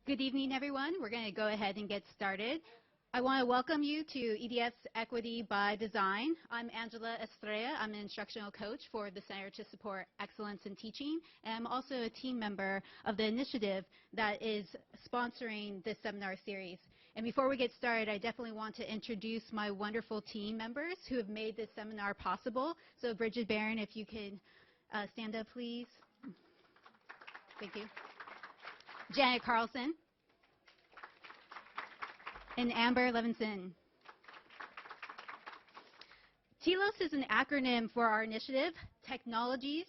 Good evening, everyone. We're going to go ahead and get started. I want to welcome you to EDF's Equity by Design. I'm Angela Estrella. I'm an instructional coach for the Center to Support Excellence in Teaching, and I'm also a team member of the initiative that is sponsoring this seminar series. And before we get started, I definitely want to introduce my wonderful team members who have made this seminar possible. So Bridget Barron, if you could stand up, please. Thank you. Janet Carlson, and Amber Levinson. TELOS is an acronym for our initiative, Technologies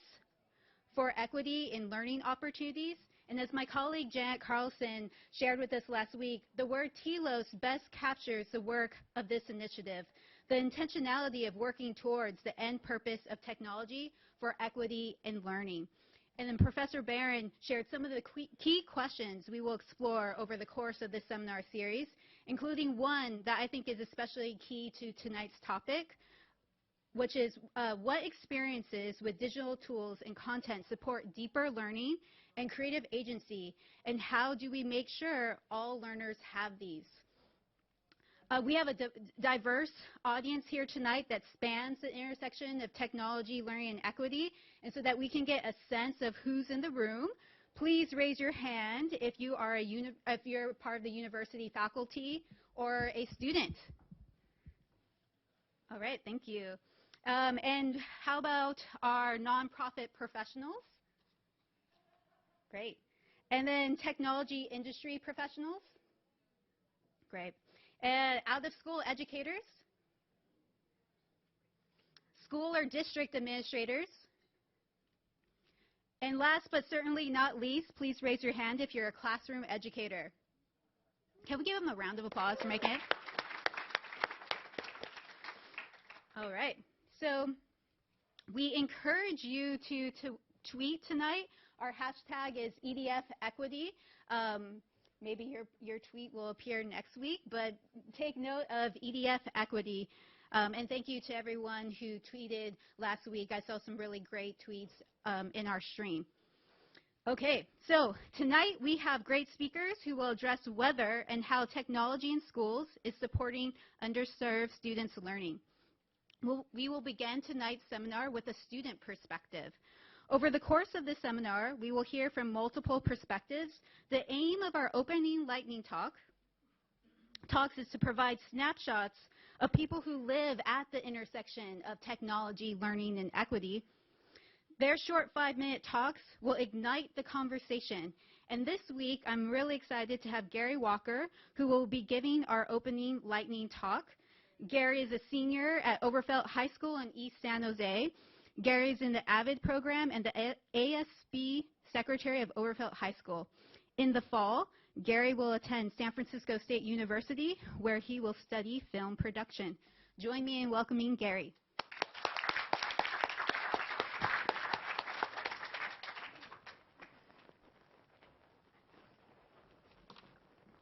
for Equity in Learning Opportunities. And as my colleague Janet Carlson shared with us last week, the word TELOS best captures the work of this initiative, the intentionality of working towards the end purpose of technology for equity in learning. And then Professor Barron shared some of the key questions we will explore over the course of this seminar series, including one that I think is especially key to tonight's topic, which is what experiences with digital tools and content support deeper learning and creative agency, and how do we make sure all learners have these? We have a diverse audience here tonight that spans the intersection of technology, learning, and equity. And so that we can get a sense of who's in the room, please raise your hand if you are if you're part of the university faculty or a student. All right, thank you. And how about our nonprofit professionals? Great. And then technology industry professionals? Great. Out-of-school educators, school or district administrators, and last but certainly not least, please raise your hand if you're a classroom educator. Can we give them a round of applause for making it? All right. So we encourage you to tweet tonight. Our hashtag is EDF Equity. Maybe your tweet will appear next week, but take note of EDF Equity. And thank you to everyone who tweeted last week. I saw some really great tweets in our stream. Okay, so tonight we have great speakers who will address whether and how technology in schools is supporting underserved students' learning. We will begin tonight's seminar with a student perspective. Over the course of this seminar, we will hear from multiple perspectives. The aim of our opening lightning talks is to provide snapshots of people who live at the intersection of technology, learning, and equity. Their short 5-minute talks will ignite the conversation. And this week, I'm really excited to have Gary Walker, who will be giving our opening lightning talk. Gary is a senior at Overfelt High School in East San Jose. Gary's in the AVID program and the ASB Secretary of Overfelt High School. In the fall, Gary will attend San Francisco State University, where he will study film production. Join me in welcoming Gary.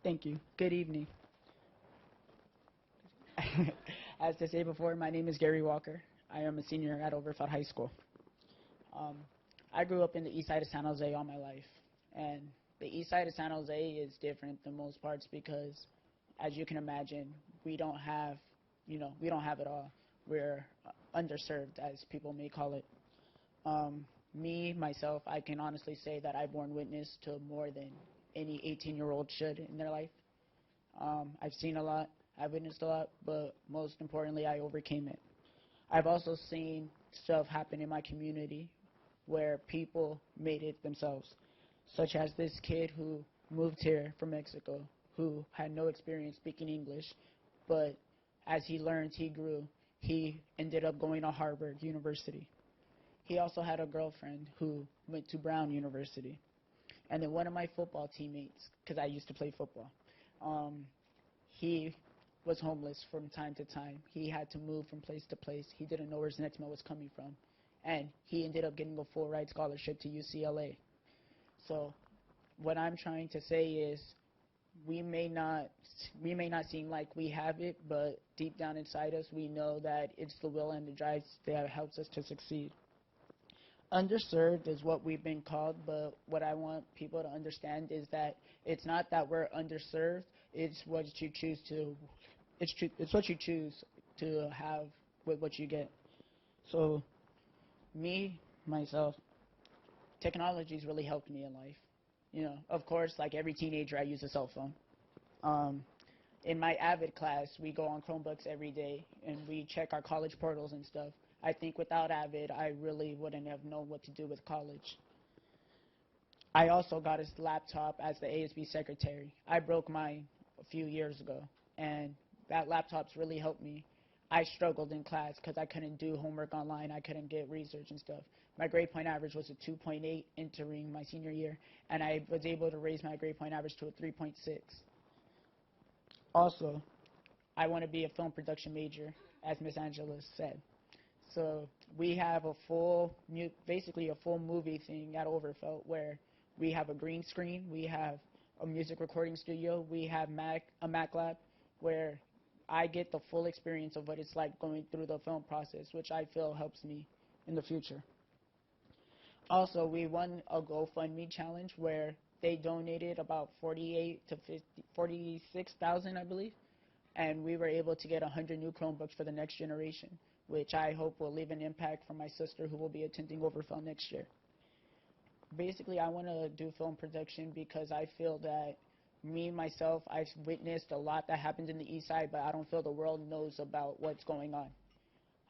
Thank you. Good evening. As I said before, my name is Gary Walker. I am a senior at Overfelt High School. I grew up in the east side of San Jose all my life. And the east side of San Jose is different than most parts because, as you can imagine, we don't have it all. We're underserved, as people may call it. Myself, I can honestly say that I've borne witness to more than any 18-year-old should in their life. I've seen a lot, I've witnessed a lot, but most importantly, I overcame it. I've also seen stuff happen in my community where people made it themselves, such as this kid who moved here from Mexico, who had no experience speaking English, but as he learned, he grew. He ended up going to Harvard University. He also had a girlfriend who went to Brown University. And then one of my football teammates, because I used to play football, he was homeless from time to time. He had to move from place to place. He didn't know where his next meal was coming from. And he ended up getting a full-ride scholarship to UCLA. So what I'm trying to say is we may not seem like we have it, but deep down inside us, we know that it's the will and the drive that helps us to succeed. Underserved is what we've been called, but what I want people to understand is that it's not that we're underserved. It's what you choose to. It's what you choose to have with what you get. So, me myself, technology's really helped me in life. You know, of course, like every teenager, I use a cell phone. Um, in my Avid class, we go on Chromebooks every day, and we check our college portals and stuff. I think without Avid, I really wouldn't have known what to do with college. I also got a laptop as the ASB secretary. I broke mine a few years ago, and that laptop's really helped me. I struggled in class because I couldn't do homework online. I couldn't get research and stuff. My grade point average was a 2.8 entering my senior year, and I was able to raise my grade point average to a 3.6. Also, I want to be a film production major, as Miss Angela said. So we have a basically a full movie thing at Overfelt where we have a green screen, we have a music recording studio, we have a Mac lab where I get the full experience of what it's like going through the film process, which I feel helps me in the future. Also, we won a GoFundMe challenge where they donated about 46,000, I believe, and we were able to get 100 new Chromebooks for the next generation, which I hope will leave an impact for my sister who will be attending Overfell next year. Basically, I want to do film production because I feel that myself, I've witnessed a lot that happens in the East Side, but I don't feel the world knows about what's going on.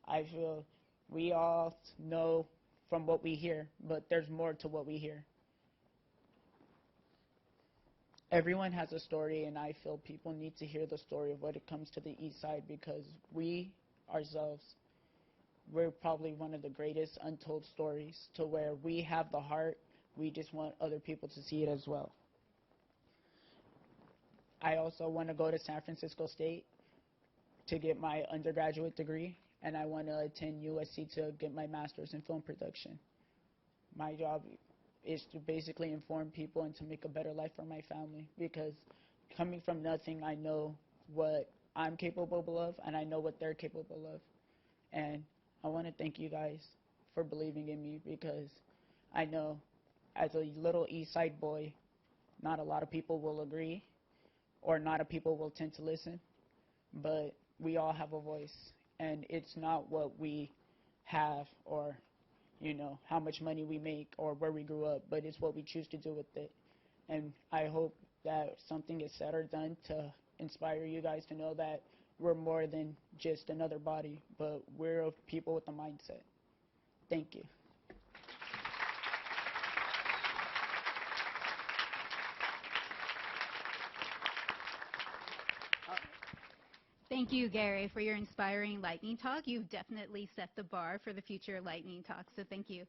I feel we all know from what we hear, but there's more to what we hear. Everyone has a story, and I feel people need to hear the story of what it comes to the East Side because we ourselves, we're probably one of the greatest untold stories to where we have the heart, we just want other people to see it as well. I also want to go to San Francisco State to get my undergraduate degree, and I want to attend USC to get my master's in film production. My job is to basically inform people and to make a better life for my family because coming from nothing, I know what I'm capable of, and I know what they're capable of. And I want to thank you guys for believing in me because I know as a little East Side boy, not a lot of people will agree or not a people will tend to listen, but we all have a voice, and it's not what we have or, you know, how much money we make or where we grew up, but it's what we choose to do with it. And I hope that something is said or done to inspire you guys to know that we're more than just another body, but we're people with a mindset. Thank you. Thank you, Gary, for your inspiring lightning talk. You've definitely set the bar for the future lightning talk, so thank you.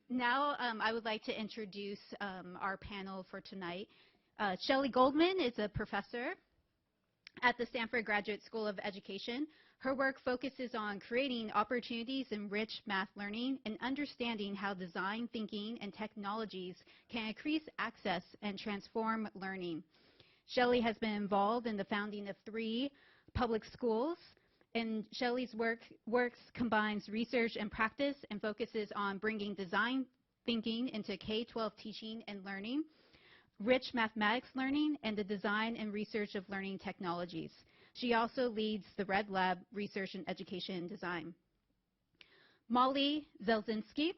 Now I would like to introduce our panel for tonight. Shelley Goldman is a professor at the Stanford Graduate School of Education. Her work focuses on creating opportunities in rich math learning and understanding how design thinking and technologies can increase access and transform learning. Shelley has been involved in the founding of 3 public schools, and Shelley's works combines research and practice and focuses on bringing design thinking into K-12 teaching and learning, rich mathematics learning, and the design and research of learning technologies. She also leads the Red Lab Research in Education and Design. Molly Zielezinski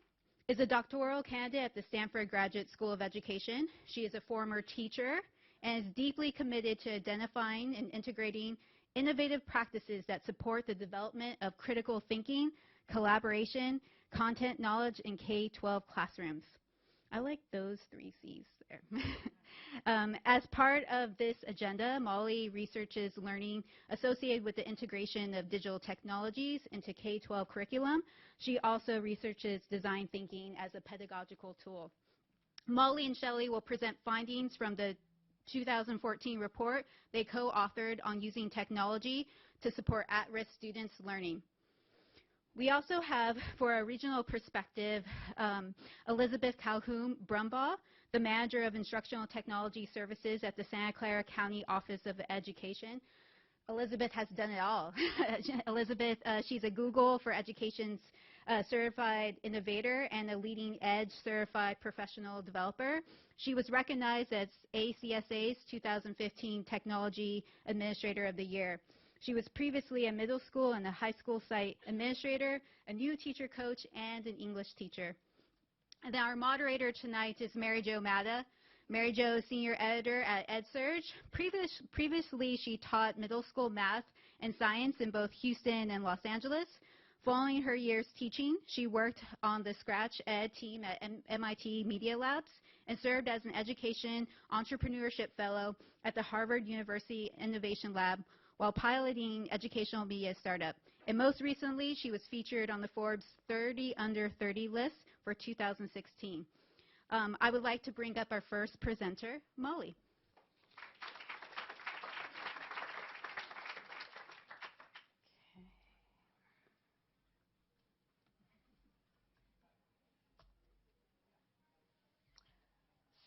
is a doctoral candidate at the Stanford Graduate School of Education. She is a former teacher and is deeply committed to identifying and integrating innovative practices that support the development of critical thinking, collaboration, content knowledge in K-12 classrooms. I like those 3 C's there. As part of this agenda, Molly researches learning associated with the integration of digital technologies into K-12 curriculum. She also researches design thinking as a pedagogical tool. Molly and Shelley will present findings from the 2014 report they co-authored on using technology to support at-risk students' learning. We also have, for a regional perspective, Elizabeth Calhoun-Brumbaugh, the Manager of Instructional Technology Services at the Santa Clara County Office of Education. Elizabeth has done it all. Elizabeth, she's a Google for Education's a certified innovator, and a leading edge certified professional developer. She was recognized as ACSA's 2015 Technology Administrator of the Year. She was previously a middle school and a high school site administrator, a new teacher coach, and an English teacher. And our moderator tonight is Mary Jo Matta. Mary Jo is senior editor at EdSurge. Previously, she taught middle school math and science in both Houston and Los Angeles. Following her years teaching, she worked on the Scratch Ed team at MIT Media Labs and served as an education entrepreneurship fellow at the Harvard University Innovation Lab while piloting educational media startup. And most recently, she was featured on the Forbes 30 Under 30 list for 2016. I would like to bring up our first presenter, Molly.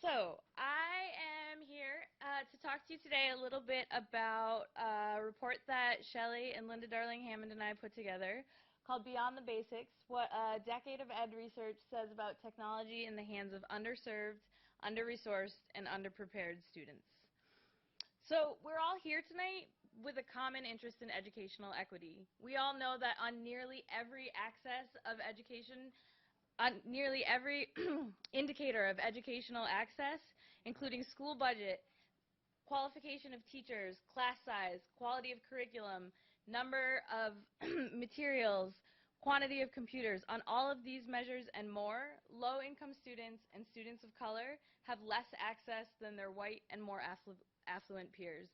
So, I am here to talk to you today a little bit about a report that Shelley and Linda Darling-Hammond and I put together called Beyond the Basics, What a Decade of Ed Research Says About Technology in the Hands of Underserved, Under-Resourced, and Underprepared Students. So, we're all here tonight with a common interest in educational equity. We all know that on nearly every access of education, on nearly every indicator of educational access, including school budget, qualification of teachers, class size, quality of curriculum, number of materials, quantity of computers, on all of these measures and more, low-income students and students of color have less access than their white and more affluent peers.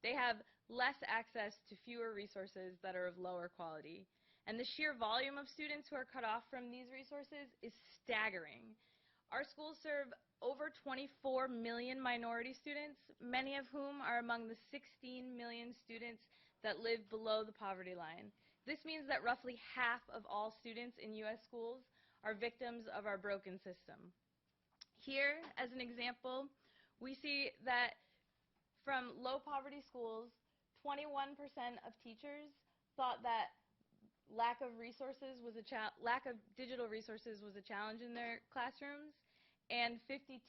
They have less access to fewer resources that are of lower quality. And the sheer volume of students who are cut off from these resources is staggering. Our schools serve over 24 million minority students, many of whom are among the 16 million students that live below the poverty line. This means that roughly half of all students in U.S. schools are victims of our broken system. Here, as an example, we see that from low poverty schools, 21% of teachers thought that lack of digital resources was a challenge in their classrooms, and 52%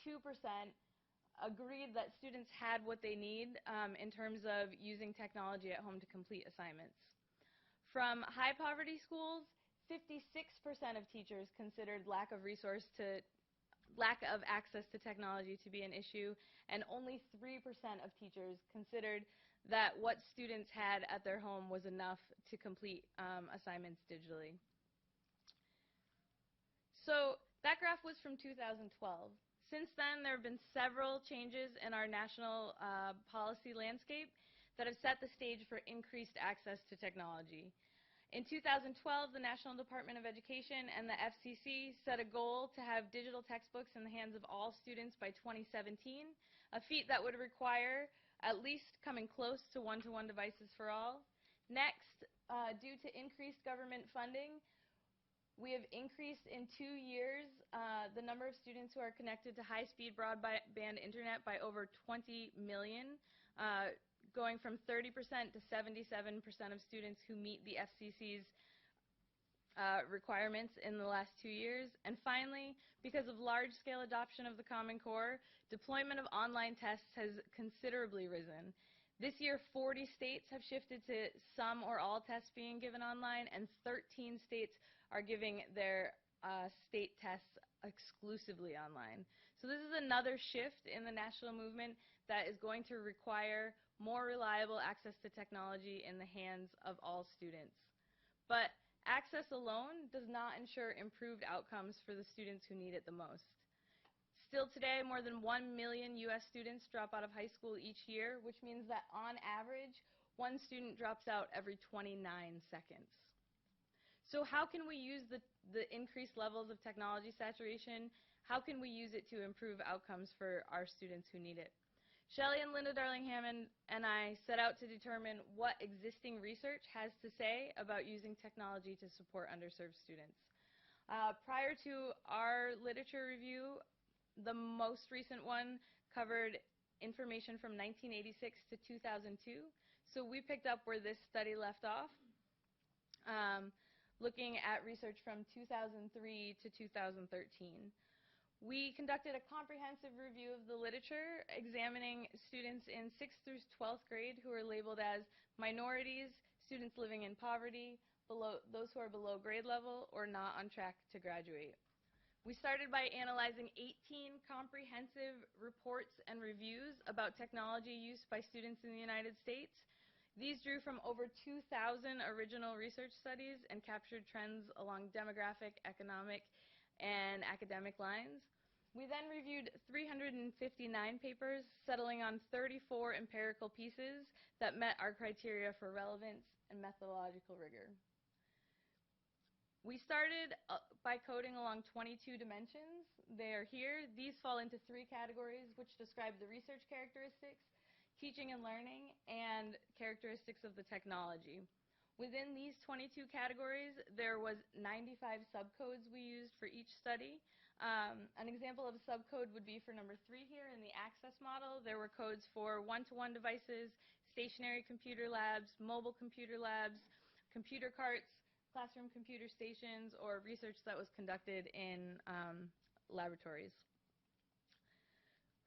agreed that students had what they need in terms of using technology at home to complete assignments. From high poverty schools, 56% of teachers considered lack of access to technology to be an issue, and only 3% of teachers considered that what students had at their home was enough to complete assignments digitally. So that graph was from 2012. Since then, there have been several changes in our national policy landscape that have set the stage for increased access to technology. In 2012, the National Department of Education and the FCC set a goal to have digital textbooks in the hands of all students by 2017, a feat that would require at least coming close to one-to-one devices for all. Next, due to increased government funding, we have increased in 2 years the number of students who are connected to high-speed broadband internet by over 20 million, going from 30% to 77% of students who meet the FCC's requirements in the last 2 years. And finally, because of large-scale adoption of the Common Core, deployment of online tests has considerably risen. This year, 40 states have shifted to some or all tests being given online, and 13 states are giving their state tests exclusively online. So this is another shift in the national movement that is going to require more reliable access to technology in the hands of all students. But access alone does not ensure improved outcomes for the students who need it the most. Still today, more than 1 million U.S. students drop out of high school each year, which means that on average, one student drops out every 29 seconds. So how can we use the increased levels of technology saturation? How can we use it to improve outcomes for our students who need it? Shelley and Linda Darling-Hammond and I set out to determine what existing research has to say about using technology to support underserved students. Prior to our literature review, the most recent one covered information from 1986 to 2002. So we picked up where this study left off. looking at research from 2003 to 2013. We conducted a comprehensive review of the literature, examining students in 6th through 12th grade who are labeled as minorities, students living in poverty, those who are below grade level, or not on track to graduate. We started by analyzing 18 comprehensive reports and reviews about technology use by students in the United States. These drew from over 2,000 original research studies and captured trends along demographic, economic, and academic lines. We then reviewed 359 papers, settling on 34 empirical pieces that met our criteria for relevance and methodological rigor. We started by coding along 22 dimensions. They are here. These fall into 3 categories, which describe the research characteristics, teaching and learning, and characteristics of the technology. Within these 22 categories, there was 95 subcodes we used for each study. An example of a subcode would be for number 3 here in the access model. There were codes for one-to-one devices, stationary computer labs, mobile computer labs, computer carts, classroom computer stations, or research that was conducted in laboratories.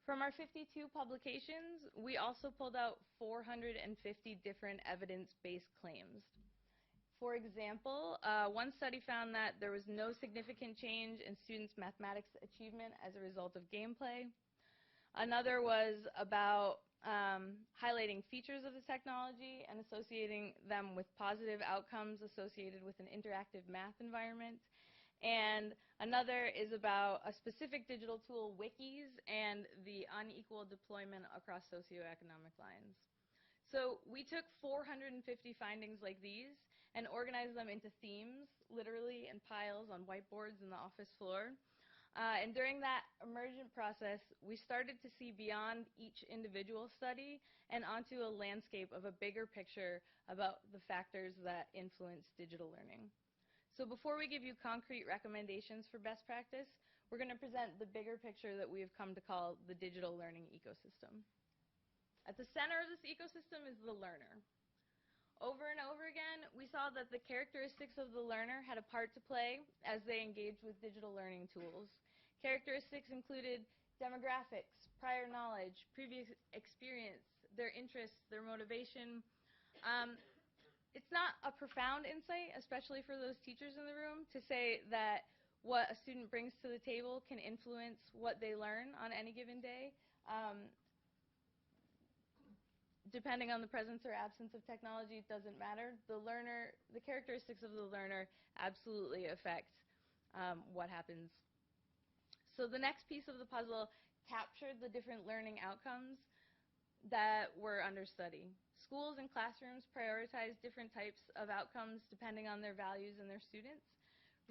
From our 52 publications, we also pulled out 450 different evidence-based claims. For example, one study found that there was no significant change in students' mathematics achievement as a result of gameplay. Another was about highlighting features of the technology and associating them with positive outcomes associated with an interactive math environment. And another is about a specific digital tool, wikis, and the unequal deployment across socioeconomic lines. So we took 450 findings like these and organized them into themes, literally in piles on whiteboards in the office floor. And during that emergent process, we started to see beyond each individual study and onto a landscape of a bigger picture about the factors that influence digital learning. So before we give you concrete recommendations for best practice, we're going to present the bigger picture that we have come to call the digital learning ecosystem. At the center of this ecosystem is the learner. Over and over again, we saw that the characteristics of the learner had a part to play as they engaged with digital learning tools. Characteristics included demographics, prior knowledge, previous experience, their interests, their motivation. It's not a profound insight, especially for those teachers in the room, to say that what a student brings to the table can influence what they learn on any given day. Depending on the presence or absence of technology, it doesn't matter. The characteristics of the learner absolutely affect what happens. So the next piece of the puzzle captured the different learning outcomes that were under study. Schools and classrooms prioritize different types of outcomes depending on their values and their students.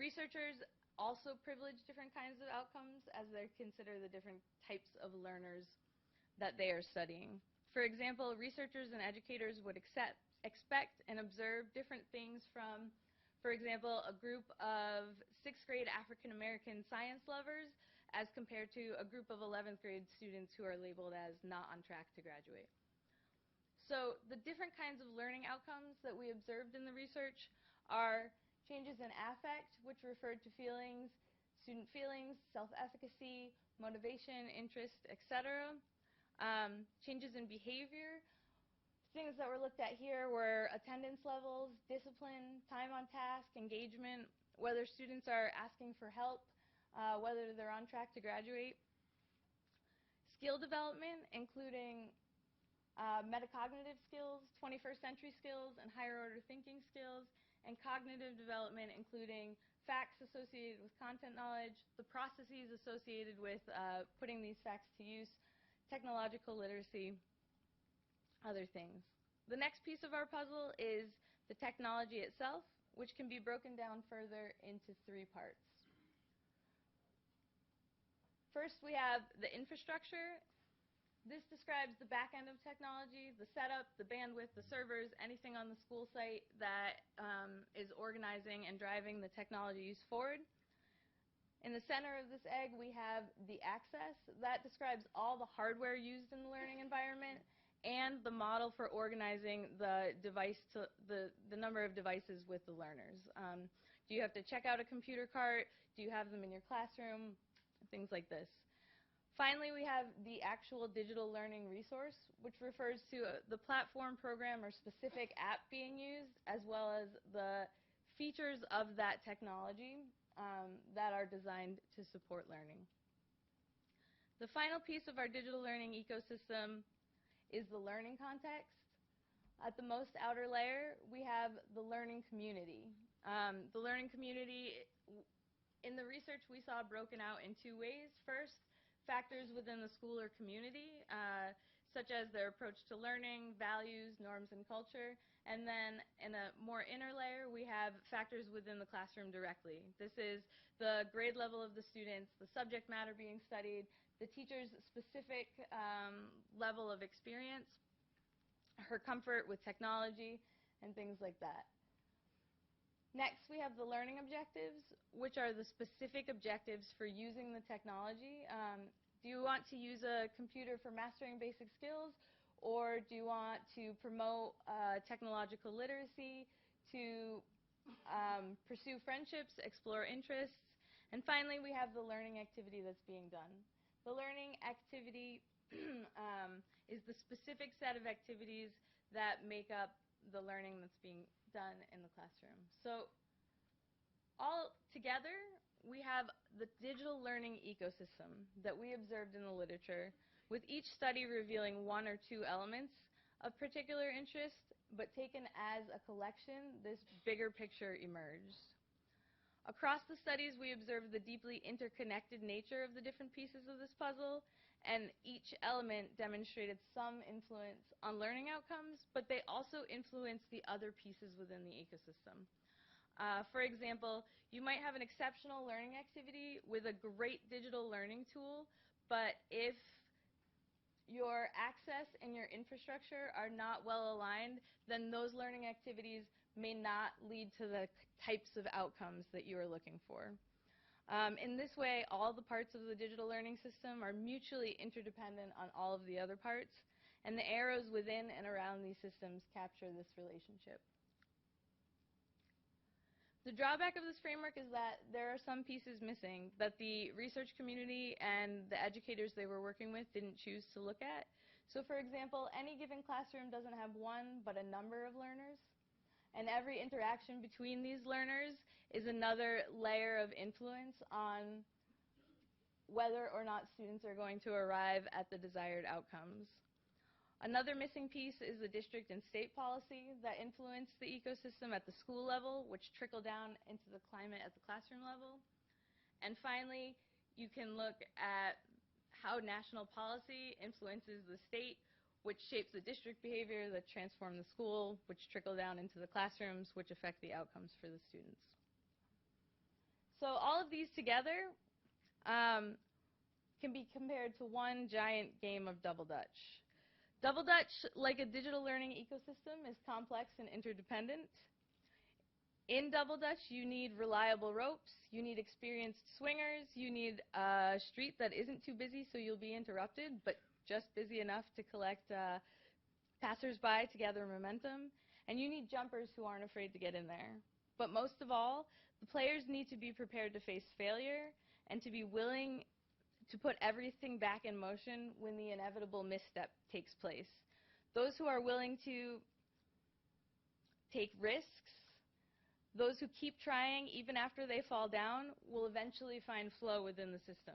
Researchers also privilege different kinds of outcomes as they consider the different types of learners that they are studying. For example, researchers and educators would expect and observe different things from, for example, a group of 6th grade African American science lovers as compared to a group of 11th grade students who are labeled as not on track to graduate. So the different kinds of learning outcomes that we observed in the research are changes in affect, which referred to feelings, student feelings, self-efficacy, motivation, interest, etc. Changes in behavior. Things that were looked at here were attendance levels, discipline, time on task, engagement, whether students are asking for help, whether they're on track to graduate. Skill development, including metacognitive skills, 21st century skills, and higher order thinking skills, and cognitive development, including facts associated with content knowledge, the processes associated with putting these facts to use, technological literacy, other things. The next piece of our puzzle is the technology itself, which can be broken down further into 3 parts. First, we have the infrastructure. This describes the back end of technology, the setup, the bandwidth, the servers, anything on the school site that is organizing and driving the technology use forward. In the center of this egg, we have the access. That describes all the hardware used in the learning environment and the model for organizing the number of devices with the learners. Do you have to check out a computer cart? Do you have them in your classroom? Things like this. Finally, we have the actual digital learning resource, which refers to the platform, program, or specific app being used, as well as the features of that technology that are designed to support learning. The final piece of our digital learning ecosystem is the learning context. At the most outer layer, we have the learning community. The learning community, in the research we saw broken out in two ways. First, factors within the school or community, such as their approach to learning, values, norms, and culture. And then in a more inner layer, we have factors within the classroom directly. This is the grade level of the students, the subject matter being studied, the teacher's specific level of experience, her comfort with technology, and things like that. Next, we have the learning objectives, which are the specific objectives for using the technology. Do you want to use a computer for mastering basic skills, or do you want to promote technological literacy, to pursue friendships, explore interests? And finally, we have the learning activity that's being done. The learning activity is the specific set of activities that make up the learning that's being done in the classroom. So all together, we have the digital learning ecosystem that we observed in the literature, with each study revealing one or two elements of particular interest, but taken as a collection, this bigger picture emerged. Across the studies, we observed the deeply interconnected nature of the different pieces of this puzzle, and each element demonstrated some influence on learning outcomes, but they also influenced the other pieces within the ecosystem. For example, you might have an exceptional learning activity with a great digital learning tool, but if your access and your infrastructure are not well aligned, then those learning activities may not lead to the types of outcomes that you are looking for. In this way, all the parts of the digital learning system are mutually interdependent on all of the other parts, and the arrows within and around these systems capture this relationship. The drawback of this framework is that there are some pieces missing that the research community and the educators they were working with didn't choose to look at. So for example, any given classroom doesn't have one but a number of learners, and every interaction between these learners is another layer of influence on whether or not students are going to arrive at the desired outcomes. Another missing piece is the district and state policy that influence the ecosystem at the school level, which trickle down into the climate at the classroom level. And finally, you can look at how national policy influences the state, which shapes the district behavior that transform the school, which trickle down into the classrooms, which affect the outcomes for the students. So all of these together can be compared to one giant game of double dutch. Double dutch, like a digital learning ecosystem, is complex and interdependent. In double dutch, you need reliable ropes, you need experienced swingers, you need a street that isn't too busy so you'll be interrupted, but just busy enough to collect passers-by to gather momentum, and you need jumpers who aren't afraid to get in there. But most of all, the players need to be prepared to face failure and to be willing to put everything back in motion when the inevitable misstep takes place. Those who are willing to take risks, those who keep trying even after they fall down, will eventually find flow within the system.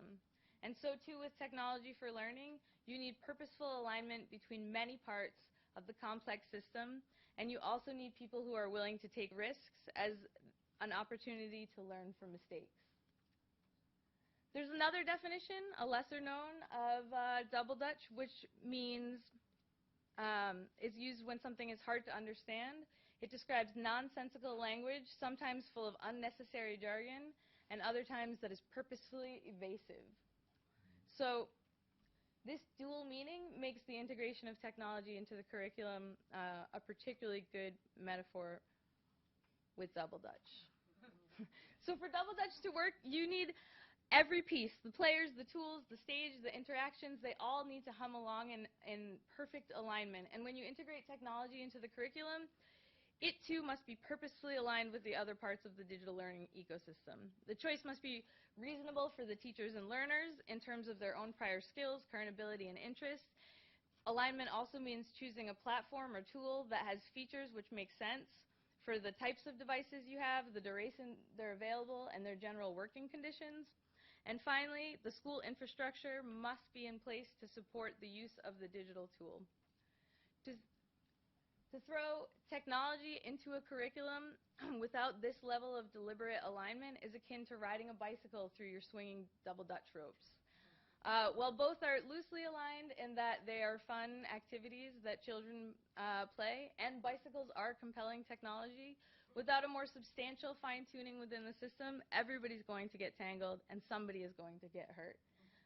And so too with technology for learning, you need purposeful alignment between many parts of the complex system, and you also need people who are willing to take risks as an opportunity to learn from mistakes. There's another definition, a lesser known, of double dutch, which means is used when something is hard to understand. It describes nonsensical language, sometimes full of unnecessary jargon, and other times that is purposefully evasive. So this dual meaning makes the integration of technology into the curriculum a particularly good metaphor with double dutch. So for double dutch to work, you need every piece, the players, the tools, the stage, the interactions, they all need to hum along in perfect alignment. And when you integrate technology into the curriculum, It too must be purposefully aligned with the other parts of the digital learning ecosystem. The choice must be reasonable for the teachers and learners in terms of their own prior skills, current ability, and interests. Alignment also means choosing a platform or tool that has features which make sense for the types of devices you have, the duration they're available, and their general working conditions. And finally, the school infrastructure must be in place to support the use of the digital tool. To throw technology into a curriculum without this level of deliberate alignment is akin to riding a bicycle through your swinging double Dutch ropes. While both are loosely aligned in that they are fun activities that children play, and bicycles are compelling technology, without a more substantial fine-tuning within the system, everybody's going to get tangled and somebody is going to get hurt.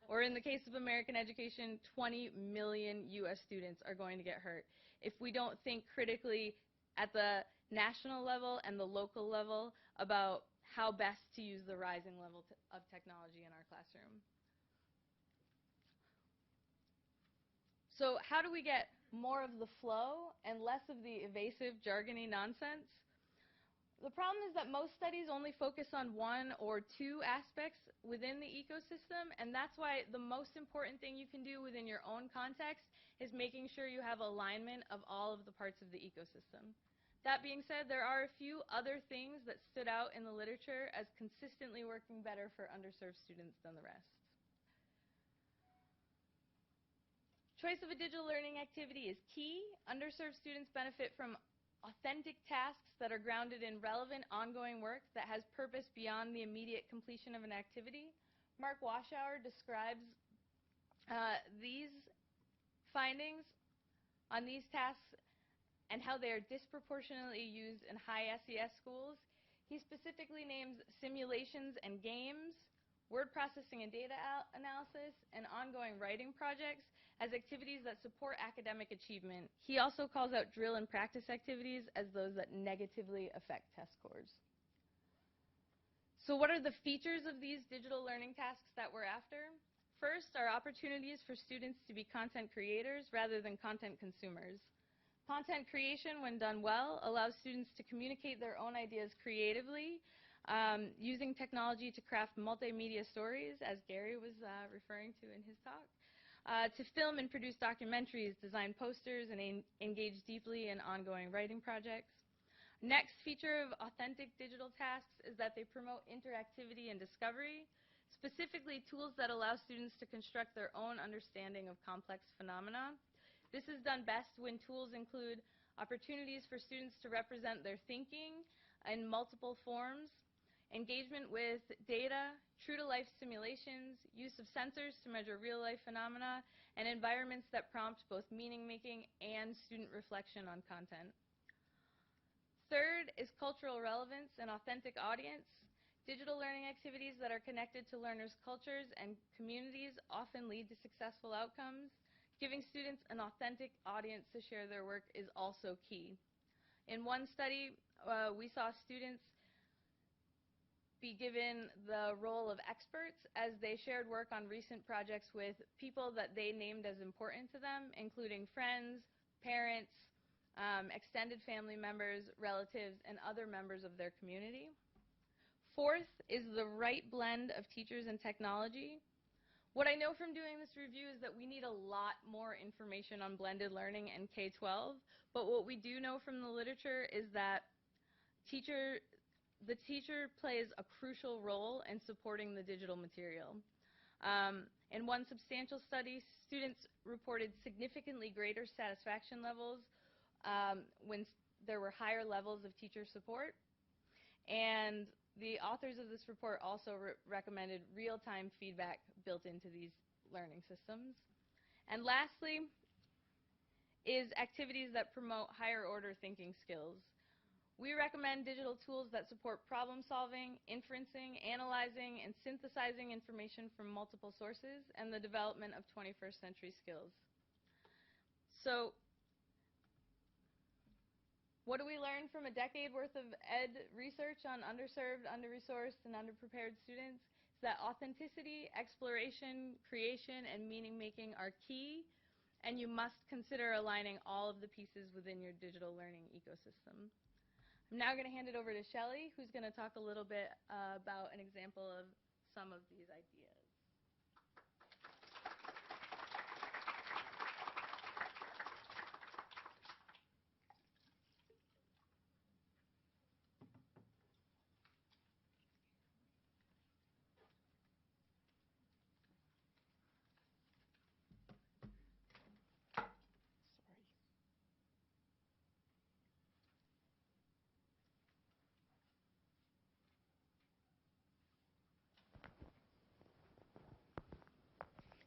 Or in the case of American education, 20 million U.S. students are going to get hurt if we don't think critically at the national level and the local level about how best to use the rising level of technology in our classroom. So how do we get more of the flow and less of the evasive, jargony nonsense? The problem is that most studies only focus on one or two aspects within the ecosystem, and that's why the most important thing you can do within your own context is making sure you have alignment of all of the parts of the ecosystem. That being said, there are a few other things that stood out in the literature as consistently working better for underserved students than the rest. Choice of a digital learning activity is key. Underserved students benefit from authentic tasks that are grounded in relevant ongoing work that has purpose beyond the immediate completion of an activity. Mark Washauer describes these findings on these tasks and how they are disproportionately used in high SES schools. He specifically names simulations and games, word processing and data analysis, and ongoing writing projects as activities that support academic achievement. He also calls out drill and practice activities as those that negatively affect test scores. So what are the features of these digital learning tasks that we're after? First are opportunities for students to be content creators rather than content consumers. Content creation, when done well, allows students to communicate their own ideas creatively, using technology to craft multimedia stories, as Gary was referring to in his talk, to film and produce documentaries, design posters, and engage deeply in ongoing writing projects. Next feature of authentic digital tasks is that they promote interactivity and discovery, specifically tools that allow students to construct their own understanding of complex phenomena. This is done best when tools include opportunities for students to represent their thinking in multiple forms, engagement with data, true-to-life simulations, use of sensors to measure real-life phenomena, and environments that prompt both meaning-making and student reflection on content. Third is cultural relevance and authentic audience. Digital learning activities that are connected to learners' cultures and communities often lead to successful outcomes. Giving students an authentic audience to share their work is also key. In one study, we saw students be given the role of experts as they shared work on recent projects with people that they named as important to them, including friends, parents, extended family members, relatives, and other members of their community. Fourth is the right blend of teachers and technology. What I know from doing this review is that we need a lot more information on blended learning in K-12, but what we do know from the literature is that the teacher plays a crucial role in supporting the digital material. In one substantial study, students reported significantly greater satisfaction levels when there were higher levels of teacher support. And the authors of this report also recommended real-time feedback built into these learning systems. And lastly is activities that promote higher order thinking skills. We recommend digital tools that support problem solving, inferencing, analyzing, and synthesizing information from multiple sources, and the development of 21st century skills. So what do we learn from a decade worth of ed research on underserved, under-resourced, and underprepared students? Is that authenticity, exploration, creation, and meaning-making are key, and you must consider aligning all of the pieces within your digital learning ecosystem. I'm now going to hand it over to Shelley, who's going to talk a little bit about an example of some of these ideas.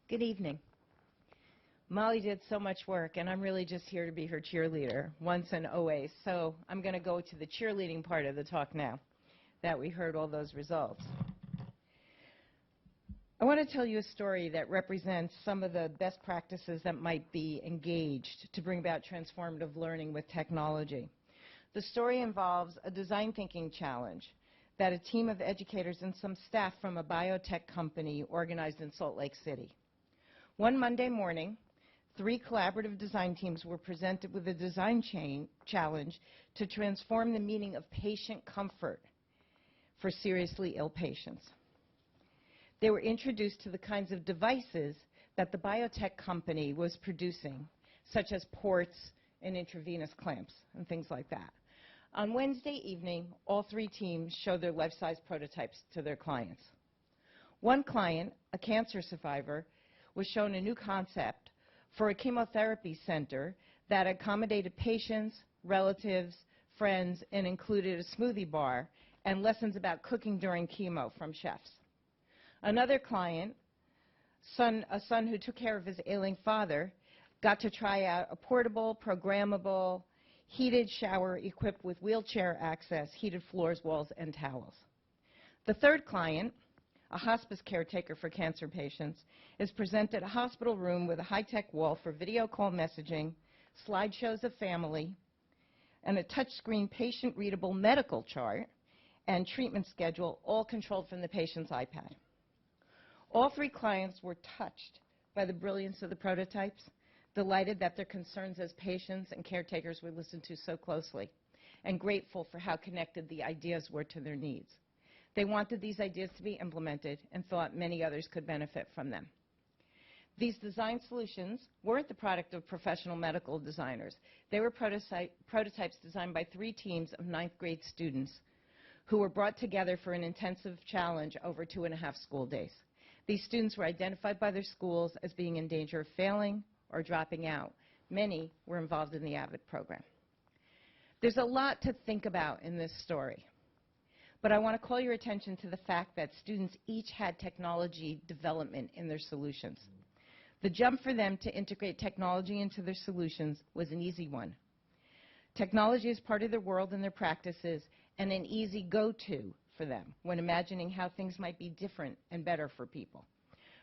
Good evening. Molly did so much work, and I'm really just here to be her cheerleader, once and always. So I'm going to go to the cheerleading part of the talk now, that we heard all those results. I want to tell you a story that represents some of the best practices that might be engaged to bring about transformative learning with technology. The story involves a design thinking challenge that a team of educators and some staff from a biotech company organized in Salt Lake City. One Monday morning, 3 collaborative design teams were presented with a design challenge to transform the meaning of patient comfort for seriously ill patients. They were introduced to the kinds of devices that the biotech company was producing, such as ports and intravenous clamps and things like that. On Wednesday evening, all 3 teams showed their life-size prototypes to their clients. One client, a cancer survivor, was shown a new concept for a chemotherapy center that accommodated patients, relatives, friends, and included a smoothie bar and lessons about cooking during chemo from chefs. Another client, a son who took care of his ailing father, got to try out a portable, programmable, heated shower equipped with wheelchair access, heated floors, walls, and towels. The third client, a hospice caretaker for cancer patients, is presented a hospital room with a high-tech wall for video call messaging, slideshows of family, and a touchscreen patient-readable medical chart and treatment schedule, all controlled from the patient's iPad. All 3 clients were touched by the brilliance of the prototypes, delighted that their concerns as patients and caretakers were listened to so closely, and grateful for how connected the ideas were to their needs. They wanted these ideas to be implemented and thought many others could benefit from them. These design solutions weren't the product of professional medical designers. They were prototypes designed by 3 teams of 9th grade students who were brought together for an intensive challenge over 2.5 school days. These students were identified by their schools as being in danger of failing or dropping out. Many were involved in the AVID program. There's a lot to think about in this story. But I want to call your attention to the fact that students each had technology development in their solutions. The jump for them to integrate technology into their solutions was an easy one. Technology is part of their world and their practices, and an easy go-to for them when imagining how things might be different and better for people.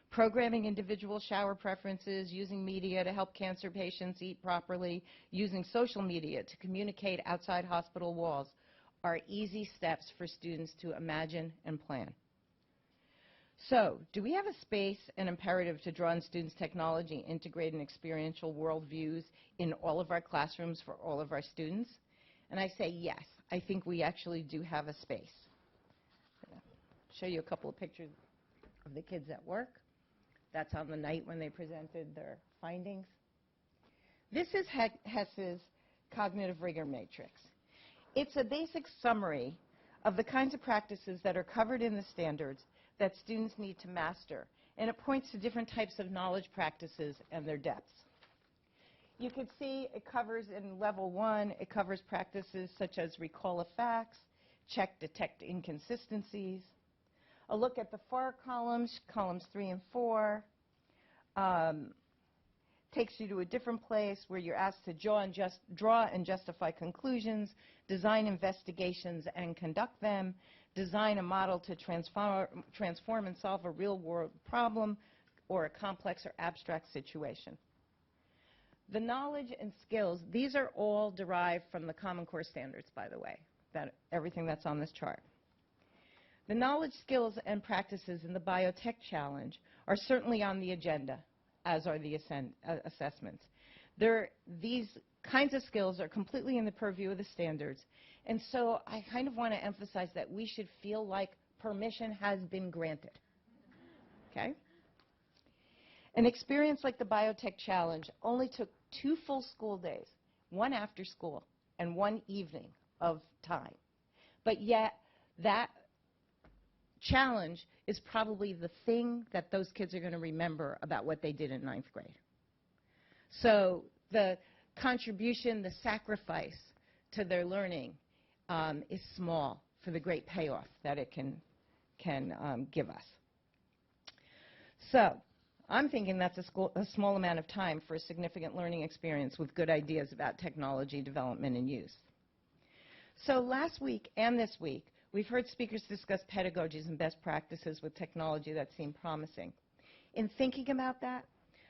Programming individual shower preferences, using media to help cancer patients eat properly, using social media to communicate outside hospital walls, are easy steps for students to imagine and plan. So, do we have a space and imperative to draw on students' technology, integrate and experiential worldviews in all of our classrooms for all of our students? And I say yes, I think we actually do have a space. I'll show you a couple of pictures of the kids at work. That's on the night when they presented their findings. This is Hess's cognitive rigor matrix. It's a basic summary of the kinds of practices that are covered in the standards that students need to master, and it points to different types of knowledge practices and their depths. You can see it covers in level 1, it covers practices such as recall of facts, check, detect inconsistencies. A look at the far columns, columns 3 and 4, takes you to a different place where you're asked to draw and justify conclusions, design investigations and conduct them, design a model to transform and solve a real-world problem or a complex or abstract situation. The knowledge and skills, these are all derived from the Common Core standards, by the way, everything that's on this chart. The knowledge, skills, and practices in the Biotech Challenge are certainly on the agenda, as are the assessments. These kinds of skills are completely in the purview of the standards, And so I kind of want to emphasize that we should feel like permission has been granted. Okay? An experience like the Biotech Challenge only took 2 full school days, 1 after school and 1 evening of time. But yet that challenge is probably the thing that those kids are going to remember about what they did in 9th grade. So the contribution, the sacrifice to their learning is small for the great payoff that it can give us. So I'm thinking that's a small amount of time for a significant learning experience with good ideas about technology development and use. So last week and this week, we've heard speakers discuss pedagogies and best practices with technology that seem promising. In thinking about that,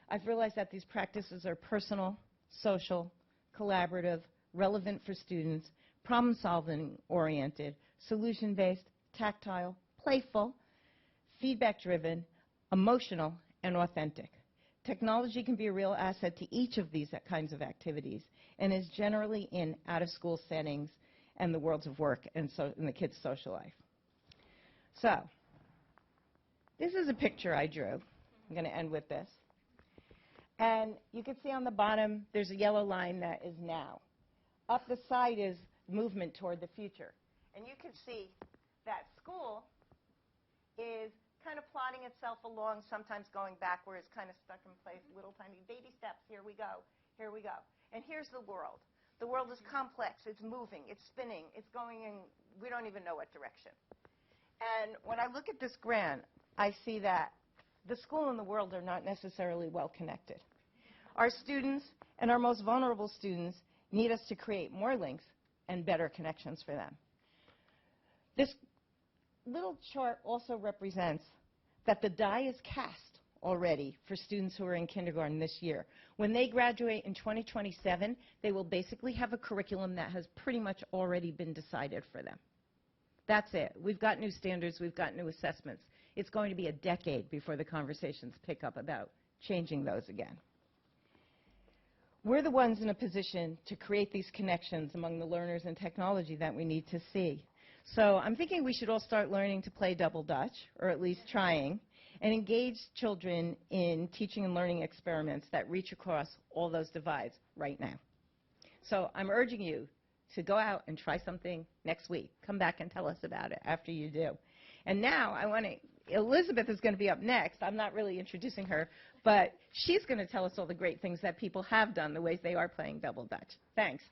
I've realized that these practices are personal, social, collaborative, relevant for students, problem-solving oriented, solution-based, tactile, playful, feedback-driven, emotional, and authentic. Technology can be a real asset to each of these kinds of activities and is generally in out-of-school settings and the worlds of work and in the kids' social life. So this is a picture I drew. I'm going to end with this. And you can see on the bottom there's a yellow line that is now. Up the side is movement toward the future. And you can see that school is kind of plodding itself along, sometimes going backwards, kind of stuck in place, little tiny baby steps. Here we go. Here we go. And here's the world. The world is complex. It's moving. It's spinning. It's going in, we don't even know what direction. And when I look at this grant, I see that the school and the world are not necessarily well connected. Our students and our most vulnerable students need us to create more links and better connections for them. This little chart also represents that the die is cast already for students who are in kindergarten this year. When they graduate in 2027, they will basically have a curriculum that has pretty much already been decided for them. That's it. We've got new standards. We've got new assessments. It's going to be a decade before the conversations pick up about changing those again. We're the ones in a position to create these connections among the learners and technology that we need to see. So I'm thinking we should all start learning to play double dutch, or at least trying, and engage children in teaching and learning experiments that reach across all those divides right now. So I'm urging you to go out and try something next week. Come back and tell us about it after you do. And now Elizabeth is going to be up next. I'm not really introducing her, but she's going to tell us all the great things that people have done, the ways they are playing double dutch. Thanks.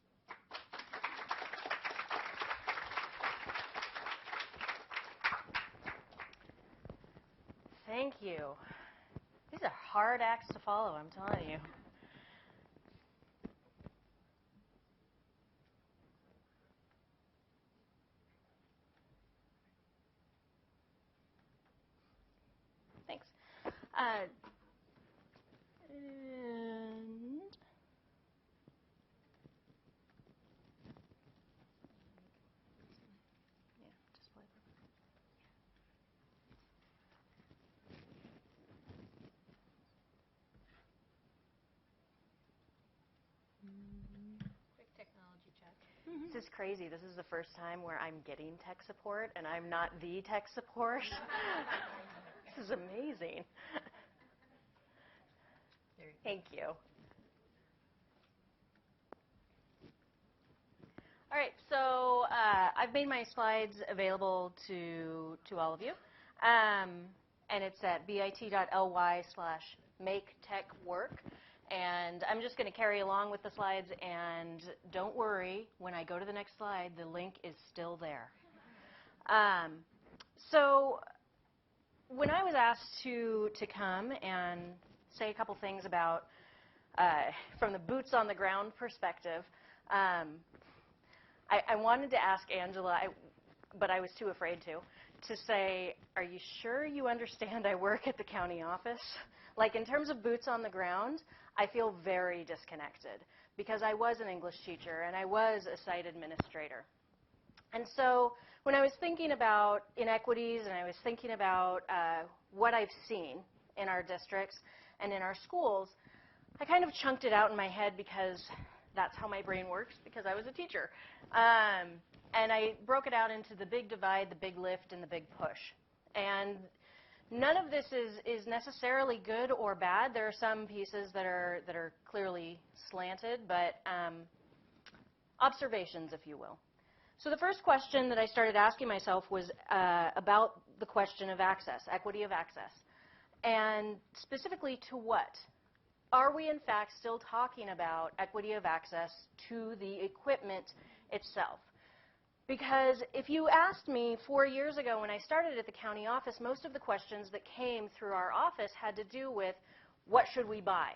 Thank you. These are hard acts to follow, I'm telling you. Thanks. And display. Quick technology check. This is crazy. This is the first time where I'm getting tech support, and I'm not the tech support. This is amazing. Thank you. All right, so I've made my slides available to all of you, and it's at bit.ly/maketechwork. And I'm just going to carry along with the slides, and don't worry, when I go to the next slide, the link is still there. So when I was asked to come and say a couple things about, from the boots on the ground perspective, I wanted to ask Angela, but I was too afraid to say, are you sure you understand I work at the county office? Like, in terms of boots on the ground, I feel very disconnected because I was an English teacher and I was a site administrator. And so when I was thinking about inequities and I was thinking about what I've seen in our districts and in our schools, I kind of chunked it out in my head because that's how my brain works, because I was a teacher. And I broke it out into the big divide, the big lift, and the big push. And none of this is necessarily good or bad. There are some pieces that are clearly slanted, but observations, if you will. So the first question that I started asking myself was about the question of access, equity of access, and specifically to what? Are we, in fact, still talking about equity of access to the equipment itself? Because if you asked me 4 years ago when I started at the county office, most of the questions that came through our office had to do with what should we buy?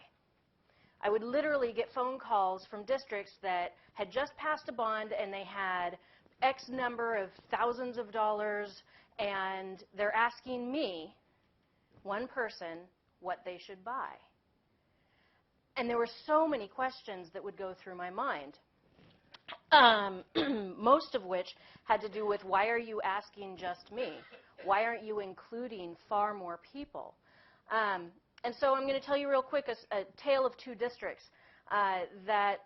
I would literally get phone calls from districts that had just passed a bond and they had X number of thousands of dollars, and they're asking me, one person, what they should buy. And there were so many questions that would go through my mind. Most of which had to do with, why are you asking just me? Why aren't you including far more people? And so I'm going to tell you real quick a tale of two districts that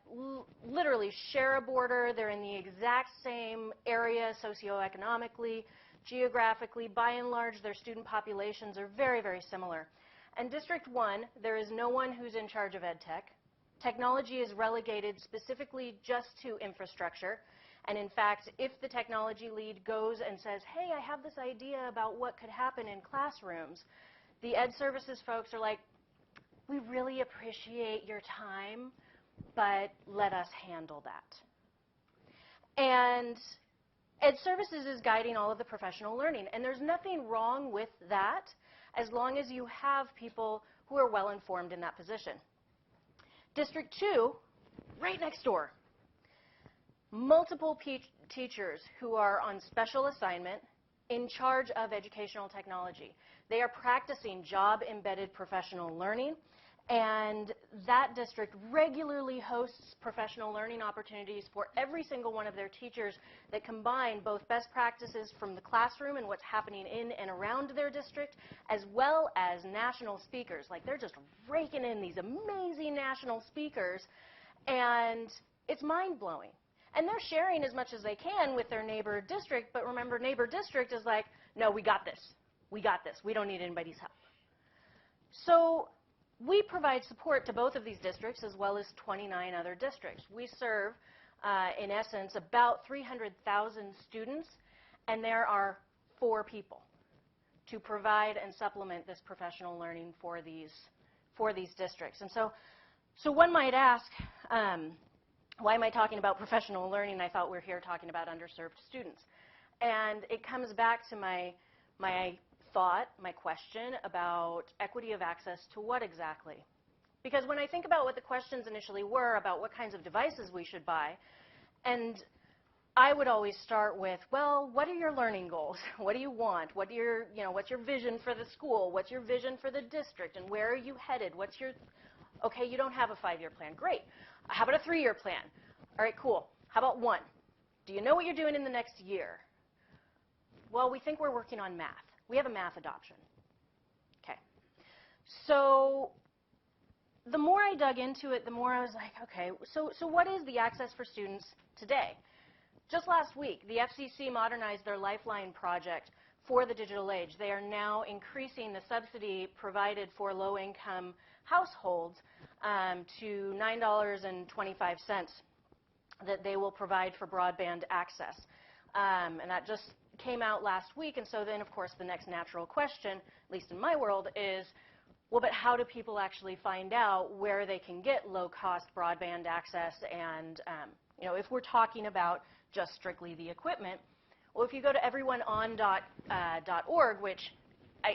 literally share a border. They're in the exact same area socioeconomically, geographically. By and large, their student populations are very, very similar. And District 1, there is no one who's in charge of ed tech. Technology is relegated specifically just to infrastructure. And in fact, if the technology lead goes and says, hey, I have this idea about what could happen in classrooms, the ed services folks are like, we really appreciate your time, but let us handle that. And ed services is guiding all of the professional learning. And there's nothing wrong with that as long as you have people who are well informed in that position. District 2, right next door, multiple teachers who are on special assignment in charge of educational technology. They are practicing job-embedded professional learning, and that district regularly hosts professional learning opportunities for every single one of their teachers that combine both best practices from the classroom and what's happening in and around their district, as well as national speakers. Like, they're just raking in these amazing national speakers, and it's mind-blowing. And they're sharing as much as they can with their neighbor district, but remember, neighbor district is like, no, we got this. We got this. We don't need anybody's help. So we provide support to both of these districts as well as 29 other districts. We serve, in essence, about 300,000 students, and there are 4 people to provide and supplement this professional learning for these districts. And so one might ask, why am I talking about professional learning? I thought we were here talking about underserved students. And it comes back to my thought, my question about equity of access to what exactly? Because when I think about what the questions initially were about what kinds of devices we should buy, and I would always start with, well, what are your learning goals? What do you want? What's your vision for the school? What's your vision for the district? And where are you headed? Okay, you don't have a 5-year plan. Great. How about a 3-year plan? All right, cool. How about 1? Do you know what you're doing in the next year? Well, we think we're working on math. We have a math adoption. Okay. So the more I dug into it, the more I was like, okay, so what is the access for students today? Just last week, the FCC modernized their Lifeline project for the digital age. They are now increasing the subsidy provided for low-income households to $9.25 that they will provide for broadband access. And that just came out last week, and so then, of course, the next natural question, at least in my world, is, well, but how do people actually find out where they can get low-cost broadband access? And if we're talking about just strictly the equipment, well, if you go to everyoneon.org, which,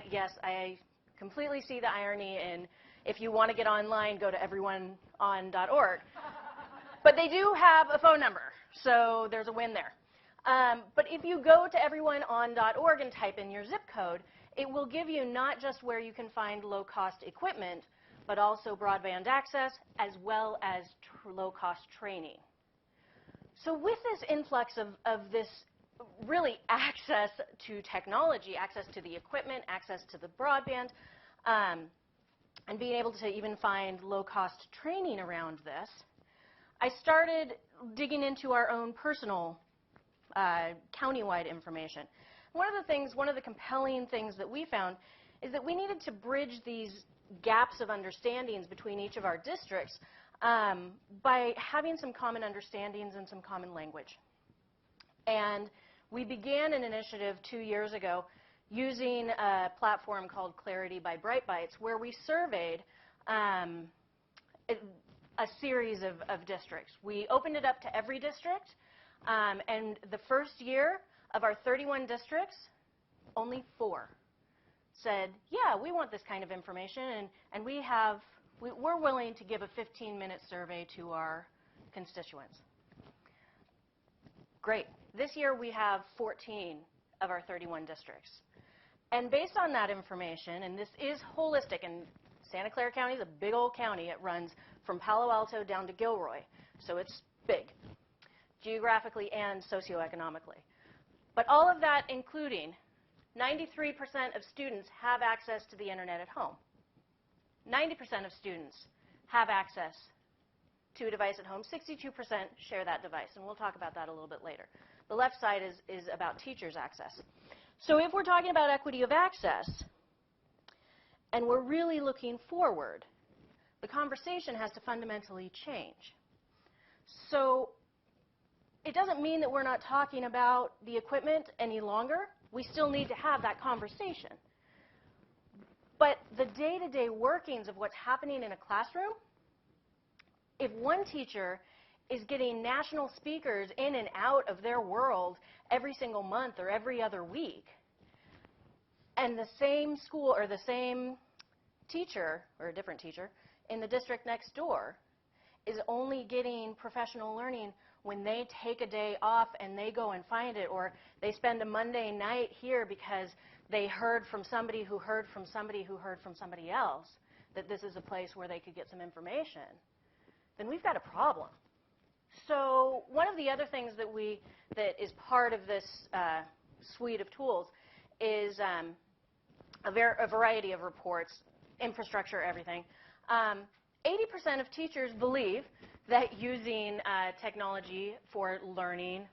yes, I completely see the irony in, if you want to get online, go to everyoneon.org. But they do have a phone number, so there's a win there. But if you go to everyoneon.org and type in your zip code, it will give you not just where you can find low-cost equipment, but also broadband access, as well as low-cost training. So with this influx of this really access to technology, access to the equipment, access to the broadband, and being able to even find low-cost training around this, I started digging into our own personal countywide information. One of the compelling things that we found is that we needed to bridge these gaps of understandings between each of our districts by having some common understandings and some common language. And we began an initiative 2 years ago using a platform called Clarity by Bright Bites, where we surveyed a series of districts. We opened it up to every district, and the first year of our 31 districts, only 4 said, yeah, we want this kind of information, and we're willing to give a 15-minute survey to our constituents. Great. This year we have 14 of our 31 districts. And based on that information, and this is holistic, and Santa Clara County is a big old county. It runs from Palo Alto down to Gilroy, so it's big, geographically and socioeconomically. But all of that including 93% of students have access to the internet at home. 90% of students have access to a device at home. 62% share that device, and we'll talk about that a little bit later. The left side is about teachers' access. So if we're talking about equity of access, and we're really looking forward, the conversation has to fundamentally change. So it doesn't mean that we're not talking about the equipment any longer. We still need to have that conversation. But the day-to-day workings of what's happening in a classroom, if one teacher is getting national speakers in and out of their world every single month or every other week, and the same school or the same teacher or a different teacher in the district next door is only getting professional learning when they take a day off and they go and find it, or they spend a Monday night here because they heard from somebody who heard from somebody who heard from somebody else that this is a place where they could get some information, then we've got a problem. So one of the other things that is part of this suite of tools is a variety of reports, infrastructure, everything. 80% of teachers believe that using technology for learning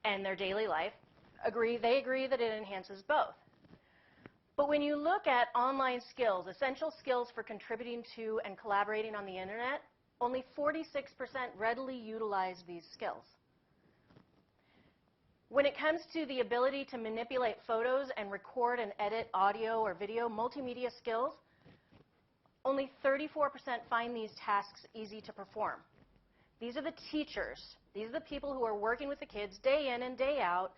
and their daily life, they agree that it enhances both. But when you look at online skills, essential skills for contributing to and collaborating on the internet, only 46% readily utilize these skills. When it comes to the ability to manipulate photos and record and edit audio or video, multimedia skills, only 34% find these tasks easy to perform. These are the teachers. These are the people who are working with the kids day in and day out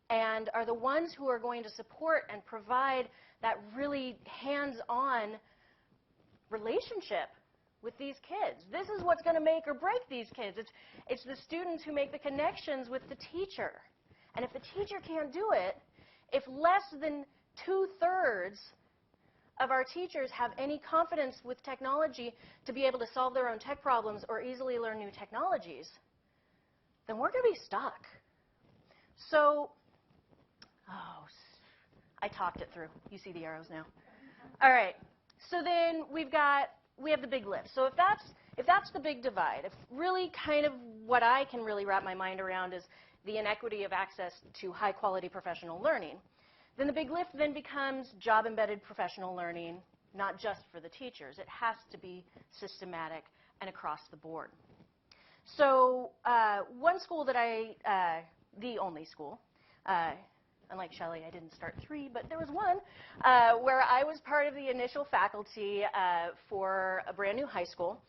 and are the ones who are going to support and provide that really hands-on relationship with these kids. This is what's going to make or break these kids. It's the students who make the connections with the teacher. And if the teacher can't do it, if less than 2/3 of our teachers have any confidence with technology to be able to solve their own tech problems or easily learn new technologies, then we're going to be stuck. So, I talked it through. You see the arrows now. All right. So then we have the big lift. So if that's the big divide, if really kind of what I can really wrap my mind around is the inequity of access to high-quality professional learning, then the big lift then becomes job-embedded professional learning, not just for the teachers. It has to be systematic and across the board. So one school that the only school, unlike Shelley, I didn't start 3, but there was one where I was part of the initial faculty for a brand new high school.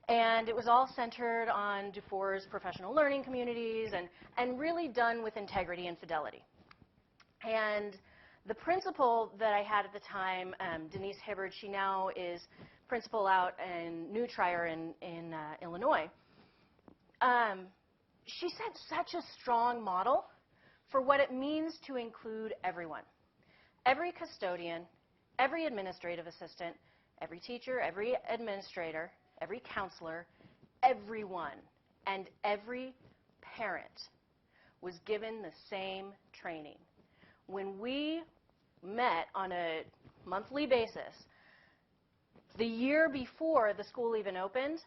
And it was all centered on Dufour's professional learning communities and really done with integrity and fidelity. And the principal that I had at the time, Denise Hibbard, she now is principal out in New Trier in Illinois. She set such a strong model for what it means to include everyone. Every custodian, every administrative assistant, every teacher, every administrator, every counselor, everyone, and every parent was given the same training. When we met on a monthly basis, the year before the school even opened,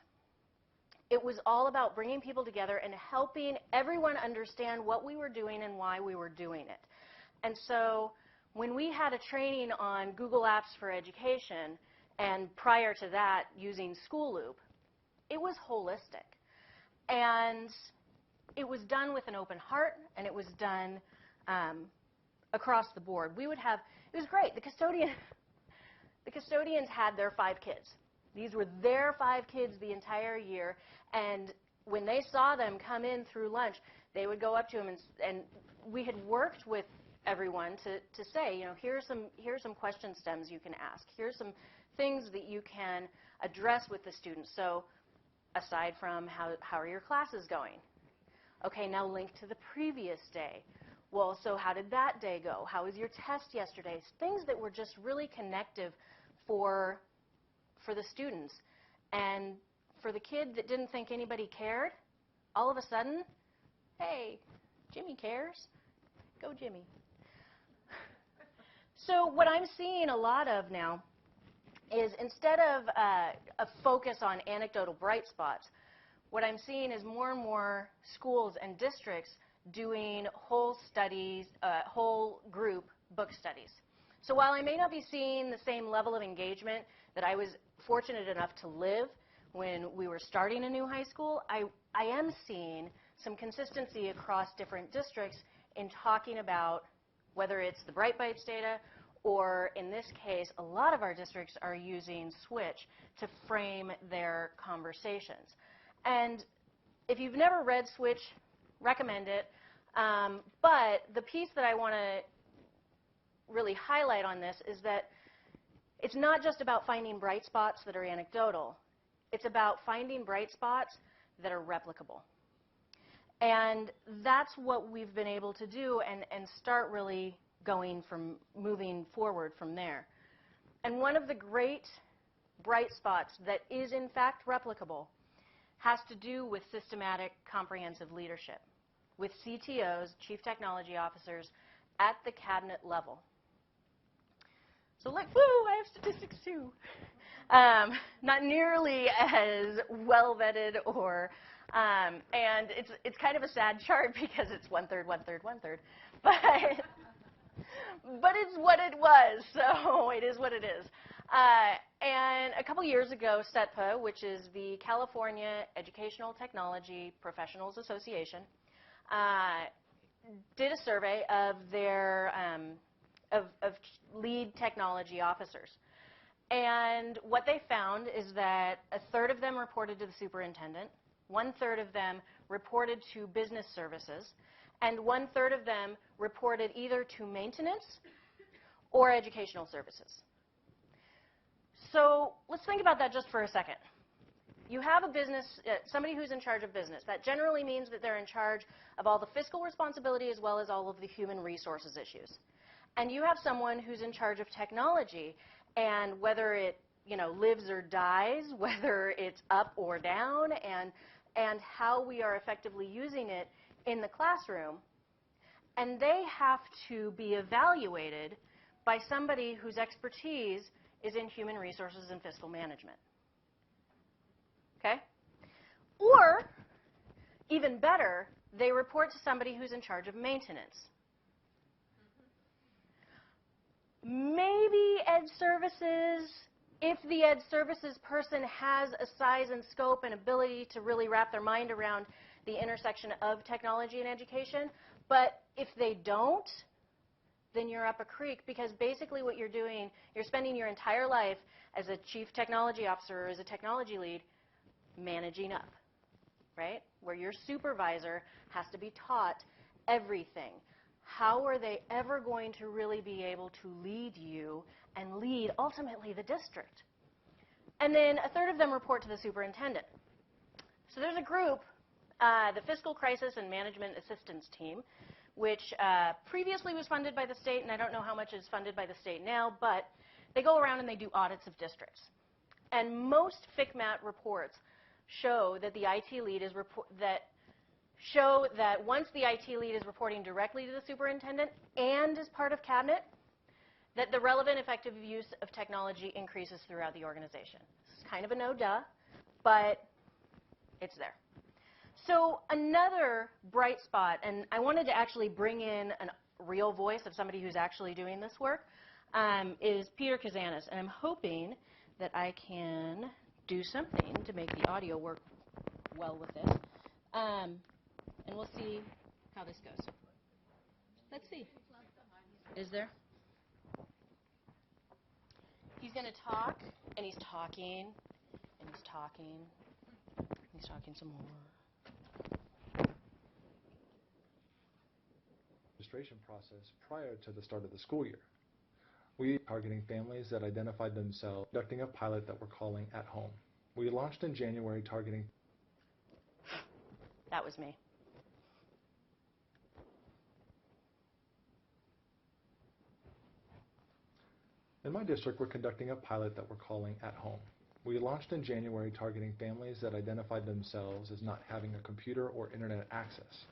It was all about bringing people together and helping everyone understand what we were doing and why we were doing it. And so when we had a training on Google Apps for Education, and prior to that using School Loop, it was holistic. And it was done with an open heart, and it was done across the board. It was great. The custodians had their 5 kids. These were their 5 kids the entire year, and when they saw them come in through lunch, they would go up to them, and we had worked with everyone to say, you know, here's some question stems you can ask. Here's some things that you can address with the students. So aside from how are your classes going? Okay, now link to the previous day. Well, so how did that day go? How was your test yesterday? Things that were just really connective for the students. And for the kid that didn't think anybody cared, all of a sudden, hey, Jimmy cares. Go Jimmy. So what I'm seeing a lot of now is instead of a focus on anecdotal bright spots, what I'm seeing is more and more schools and districts doing whole studies, whole group book studies. So while I may not be seeing the same level of engagement that I was fortunate enough to live when we were starting a new high school, I am seeing some consistency across different districts in talking about whether it's the Bright Bites data or, in this case, a lot of our districts are using Switch to frame their conversations. And if you've never read Switch, recommend it. But the piece that I want to really highlight on this is that it's not just about finding bright spots that are anecdotal. It's about finding bright spots that are replicable. And that's what we've been able to do and start really moving forward from there. And one of the great bright spots that is in fact replicable has to do with systematic comprehensive leadership, with CTOs, Chief Technology Officers, at the cabinet level. So like, woo, I have statistics too. Not nearly as well vetted or, and it's kind of a sad chart because it's 1/3, 1/3, 1/3. But it's what it was, so it is what it is. And a couple years ago, SETPA, which is the California Educational Technology Professionals Association, did a survey of their of lead technology officers. And what they found is that 1/3 of them reported to the superintendent, 1/3 of them reported to business services, and 1/3 of them reported either to maintenance or educational services. So let's think about that just for a second. You have a business, somebody who's in charge of business. That generally means that they're in charge of all the fiscal responsibility as well as all of the human resources issues. And you have someone who's in charge of technology, and whether it lives or dies, whether it's up or down, and how we are effectively using it in the classroom. And they have to be evaluated by somebody whose expertise is in human resources and fiscal management. Okay? Or, even better, they report to somebody who's in charge of maintenance. Maybe Ed Services, if the Ed Services person has a size and scope and ability to really wrap their mind around the intersection of technology and education. But if they don't, then you're up a creek, because basically what you're doing, you're spending your entire life as a chief technology officer or as a technology lead managing up, right? Where your supervisor has to be taught everything. How are they ever going to really be able to lead you and lead, ultimately, the district? And then 1/3 of them report to the superintendent. So there's a group, the Fiscal Crisis and Management Assistance Team, which previously was funded by the state, and I don't know how much is funded by the state now, but they go around and they do audits of districts. And most FICMAT reports show that the IT lead is show that once the IT lead is reporting directly to the superintendent and is part of cabinet, that the relevant effective use of technology increases throughout the organization. This is kind of a no-duh, but it's there. So another bright spot, and I wanted to actually bring in a real voice of somebody who's actually doing this work, is Peter Kazanis. And I'm hoping that I can do something to make the audio work well with this. And we'll see how this goes. Let's see. Is there? He's going to talk, and he's talking, and he's talking, and he's talking some more. Registration process prior to the start of the school year. We are targeting families that identified themselves, conducting a pilot that we're calling At Home. We launched in January targeting. That was me. In my district, we're conducting a pilot that we're calling At Home. We launched in January targeting families that identified themselves as not having a computer or internet access.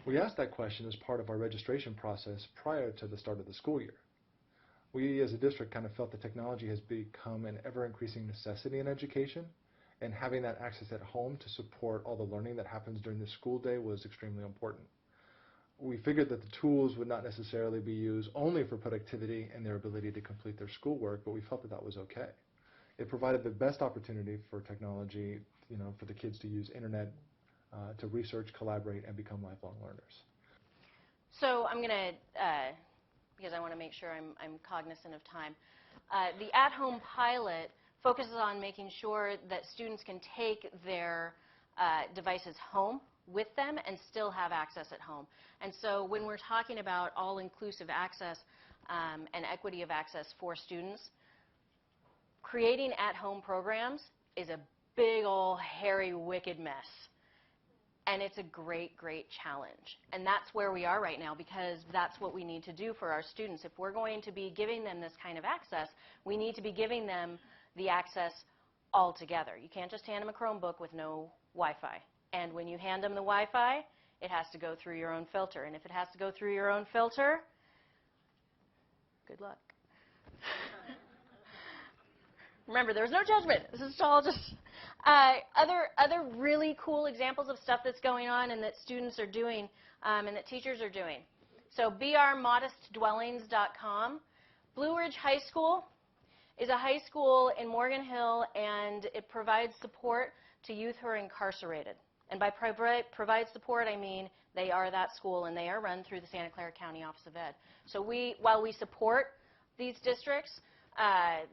We asked that question as part of our registration process prior to the start of the school year. We as a district kind of felt that technology has become an ever-increasing necessity in education, and having that access at home to support all the learning that happens during the school day was extremely important. We figured that the tools would not necessarily be used only for productivity and their ability to complete their schoolwork, but we felt that that was okay. It provided the best opportunity for technology, for the kids to use internet to research, collaborate, and become lifelong learners. So I'm going to, because I want to make sure I'm cognizant of time, the at-home pilot focuses on making sure that students can take their devices home with them and still have access at home. And so when we're talking about all-inclusive access and equity of access for students, creating at-home programs is a big old hairy wicked mess. And it's a great, great challenge. And that's where we are right now, because that's what we need to do for our students. If we're going to be giving them this kind of access, we need to be giving them the access all together. You can't just hand them a Chromebook with no Wi-Fi. And when you hand them the Wi-Fi, it has to go through your own filter. And if it has to go through your own filter, good luck. Remember, there's no judgment. This is all just other really cool examples of stuff that's going on and that students are doing and that teachers are doing. So brmodestdwellings.com. Blue Ridge High School is a high school in Morgan Hill, and it provides support to youth who are incarcerated. And by provide support, I mean they are that school, and they are run through the Santa Clara County Office of Ed. So while we support these districts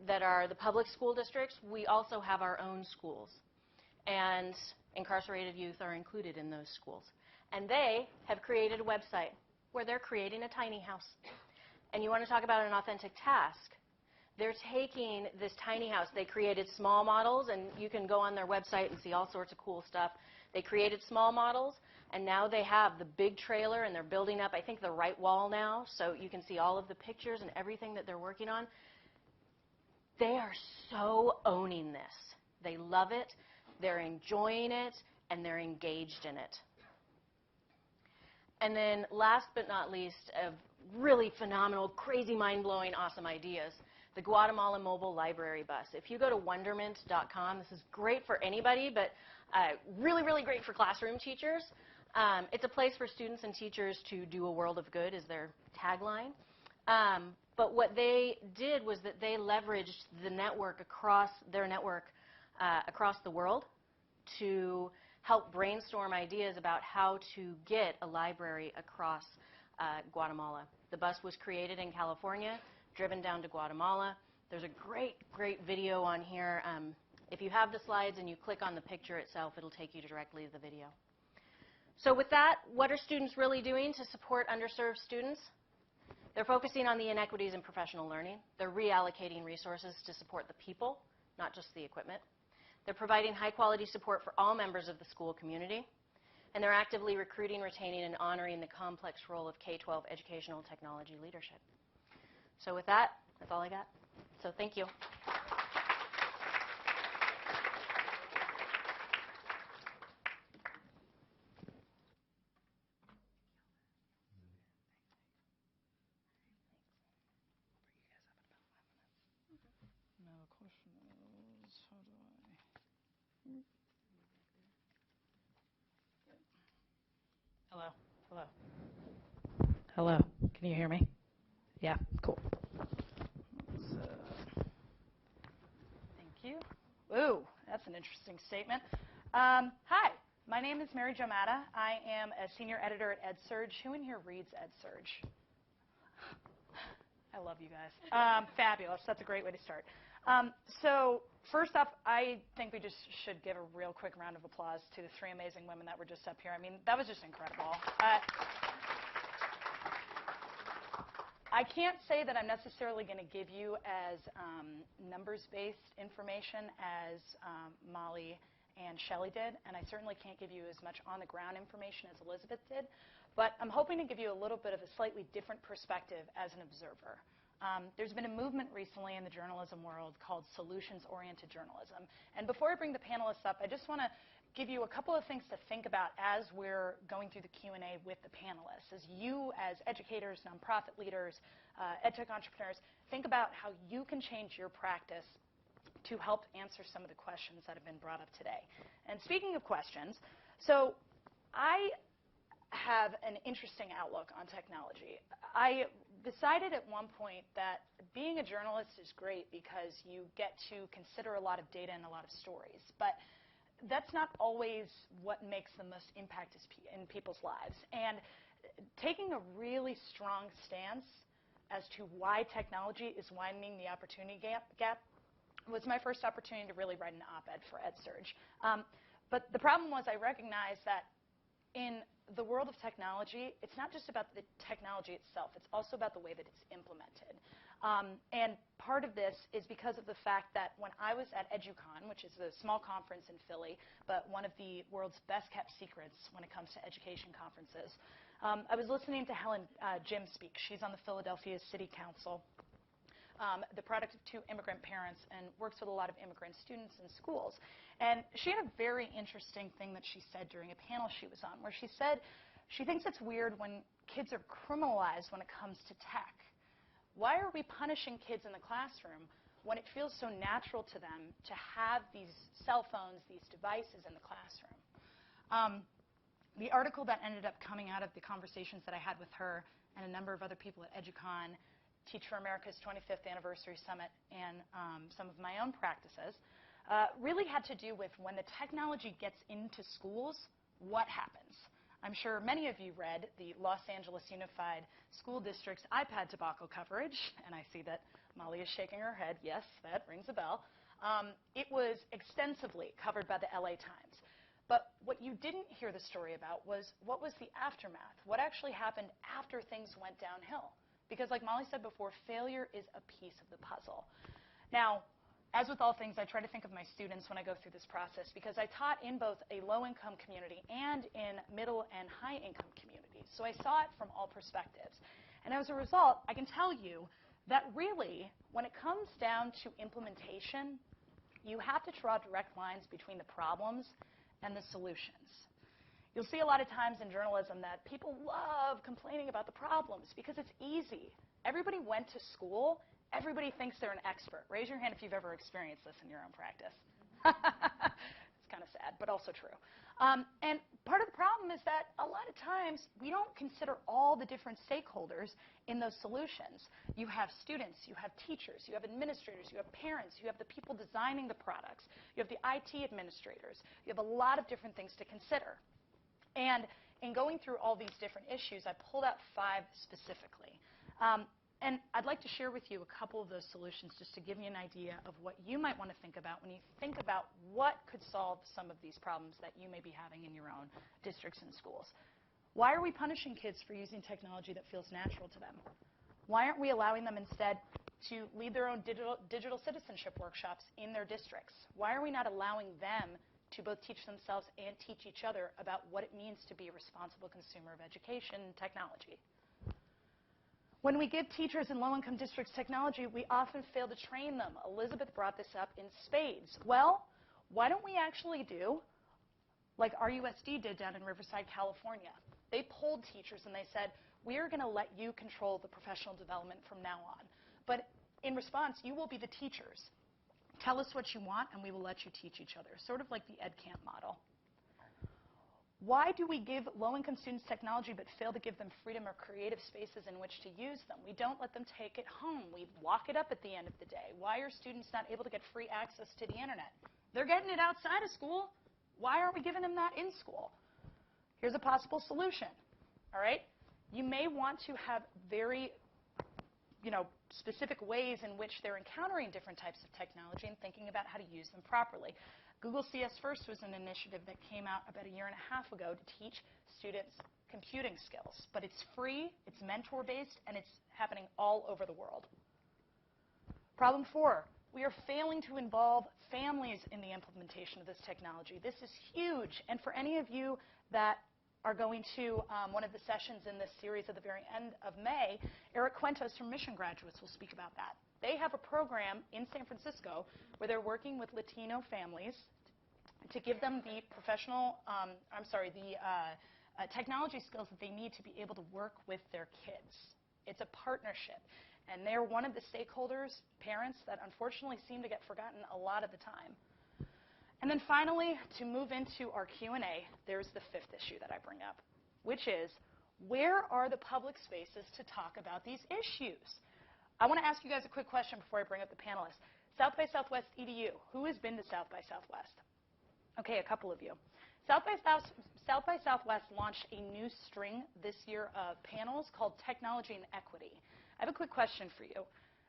that are the public school districts, we also have our own schools. And incarcerated youth are included in those schools. And they have created a website where they're creating a tiny house. And you want to talk about an authentic task. They're taking this tiny house. They created small models, and you can go on their website and see all sorts of cool stuff. They created small models, and now they have the big trailer, and they're building up, I think, the right wall now, so you can see all of the pictures and everything that they're working on. They are so owning this. They love it, they're enjoying it, and they're engaged in it. And then last but not least, of really phenomenal, crazy, mind-blowing, awesome ideas, the Guatemala Mobile Library Bus. If you go to wonderment.com, this is great for anybody, but really, really great for classroom teachers. It's a place for students and teachers to do a world of good, is their tagline. But what they did was that they leveraged the network across their network across the world to help brainstorm ideas about how to get a library across Guatemala. The bus was created in California, driven down to Guatemala. There's a great, great video on here. If you have the slides and you click on the picture itself, it'll take you directly to the video. So with that, what are students really doing to support underserved students? They're focusing on the inequities in professional learning. They're reallocating resources to support the people, not just the equipment. They're providing high-quality support for all members of the school community. And they're actively recruiting, retaining, and honoring the complex role of K-12 educational technology leadership. So with that, that's all I got. So thank you. Now the question is, how do I... Hello. Hello. Hello. Can you hear me? Yeah, cool. Thank you. Ooh, that's an interesting statement. Hi, my name is Mary Jo Matta. I am a senior editor at EdSurge. Who in here reads EdSurge? I love you guys. Fabulous. That's a great way to start. So first off, I think we just should give a real quick round of applause to the three amazing women that were just up here. I mean, that was just incredible. I can't say that I'm necessarily going to give you as numbers-based information as Molly and Shelley did, and I certainly can't give you as much on-the-ground information as Elizabeth did, but I'm hoping to give you a little bit of a slightly different perspective as an observer. There's been a movement recently in the journalism world called solutions-oriented journalism, and before I bring the panelists up, I just want to give you a couple of things to think about as we're going through the Q&A with the panelists. As you, as educators, nonprofit leaders, edtech entrepreneurs, think about how you can change your practice to help answer some of the questions that have been brought up today. And speaking of questions, so I have an interesting outlook on technology. I decided at one point that being a journalist is great because you get to consider a lot of data and a lot of stories. But that's not always what makes the most impact in people's lives. And taking a really strong stance as to why technology is widening the opportunity gap was my first opportunity to really write an op-ed for EdSurge. But the problem was I recognized that in the world of technology, it's not just about the technology itself. It's also about the way that it's implemented. And part of this is because of the fact that when I was at EduCon, which is a small conference in Philly, but one of the world's best-kept secrets when it comes to education conferences, I was listening to Helen Jim speak. She's on the Philadelphia City Council. The product of two immigrant parents, and works with a lot of immigrant students in schools. And she had a very interesting thing that she said during a panel she was on, where she said she thinks it's weird when kids are criminalized when it comes to tech. Why are we punishing kids in the classroom when it feels so natural to them to have these cell phones, these devices in the classroom? The article that ended up coming out of the conversations that I had with her and a number of other people at EduCon, Teach for America's 25th Anniversary Summit, and some of my own practices, really had to do with when the technology gets into schools, what happens? I'm sure many of you read the Los Angeles Unified School District's iPad debacle coverage, and I see that Molly is shaking her head. Yes, that rings a bell. It was extensively covered by the LA Times. But what you didn't hear the story about was what was the aftermath, what actually happened after things went downhill. Because like Molly said before, failure is a piece of the puzzle. Now, as with all things, I try to think of my students when I go through this process, because I taught in both a low-income community and in middle and high-income communities. So I saw it from all perspectives. And as a result, I can tell you that really, when it comes down to implementation, you have to draw direct lines between the problems and the solutions. You'll see a lot of times in journalism that people love complaining about the problems because it's easy. Everybody went to school. Everybody thinks they're an expert. Raise your hand if you've ever experienced this in your own practice. It's kind of sad, but also true. And part of the problem is that a lot of times we don't consider all the different stakeholders in those solutions. You have students, you have teachers, you have administrators, you have parents, you have the people designing the products, you have the IT administrators. You have a lot of different things to consider. And in going through all these different issues, I pulled out 5 specifically. And I'd like to share with you a couple of those solutions just to give you an idea of what you might want to think about when you think about what could solve some of these problems that you may be having in your own districts and schools. Why are we punishing kids for using technology that feels natural to them? Why aren't we allowing them instead to lead their own digital citizenship workshops in their districts? Why are we not allowing them to both teach themselves and teach each other about what it means to be a responsible consumer of education and technology? When we give teachers in low-income districts technology, we often fail to train them. Elizabeth brought this up in spades. Well, why don't we actually do like RUSD did down in Riverside, California? They polled teachers and they said, we are going to let you control the professional development from now on. But in response, you will be the teachers. Tell us what you want, and we will let you teach each other, sort of like the EdCamp model. Why do we give low-income students technology but fail to give them freedom or creative spaces in which to use them? We don't let them take it home. We lock it up at the end of the day. Why are students not able to get free access to the internet? They're getting it outside of school. Why aren't we giving them that in school? Here's a possible solution. All right? You may want to have very specific ways in which they're encountering different types of technology and thinking about how to use them properly. Google CS First was an initiative that came out about 1.5 years ago to teach students computing skills. But it's free, it's mentor-based, and it's happening all over the world. Problem 4, we are failing to involve families in the implementation of this technology. This is huge. And for any of you that are going to one of the sessions in this series at the very end of May, Eric Cuentos from Mission Graduates will speak about that. They have a program in San Francisco where they're working with Latino families to give them the technology skills that they need to be able to work with their kids. It's a partnership. And they're one of the stakeholders, parents, that unfortunately seem to get forgotten a lot of the time. And then finally, to move into our Q&A, there's the 5th issue that I bring up, which is, where are the public spaces to talk about these issues? I want to ask you guys a quick question before I bring up the panelists. South by Southwest EDU. Who has been to South by Southwest? Okay, a couple of you. South by Southwest launched a new string this year of panels called Technology and Equity. I have a quick question for you.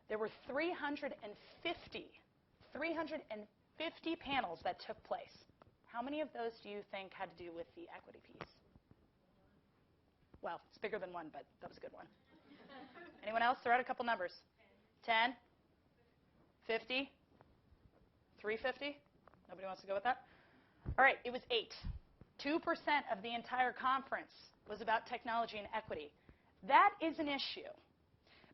There were 350 panels that took place. How many of those do you think had to do with the equity piece? Well, it's bigger than one, but that was a good one. Anyone else? Throw out a couple numbers. 10? 50? 350? Nobody wants to go with that? All right, it was 8. 2% of the entire conference was about technology and equity. That is an issue,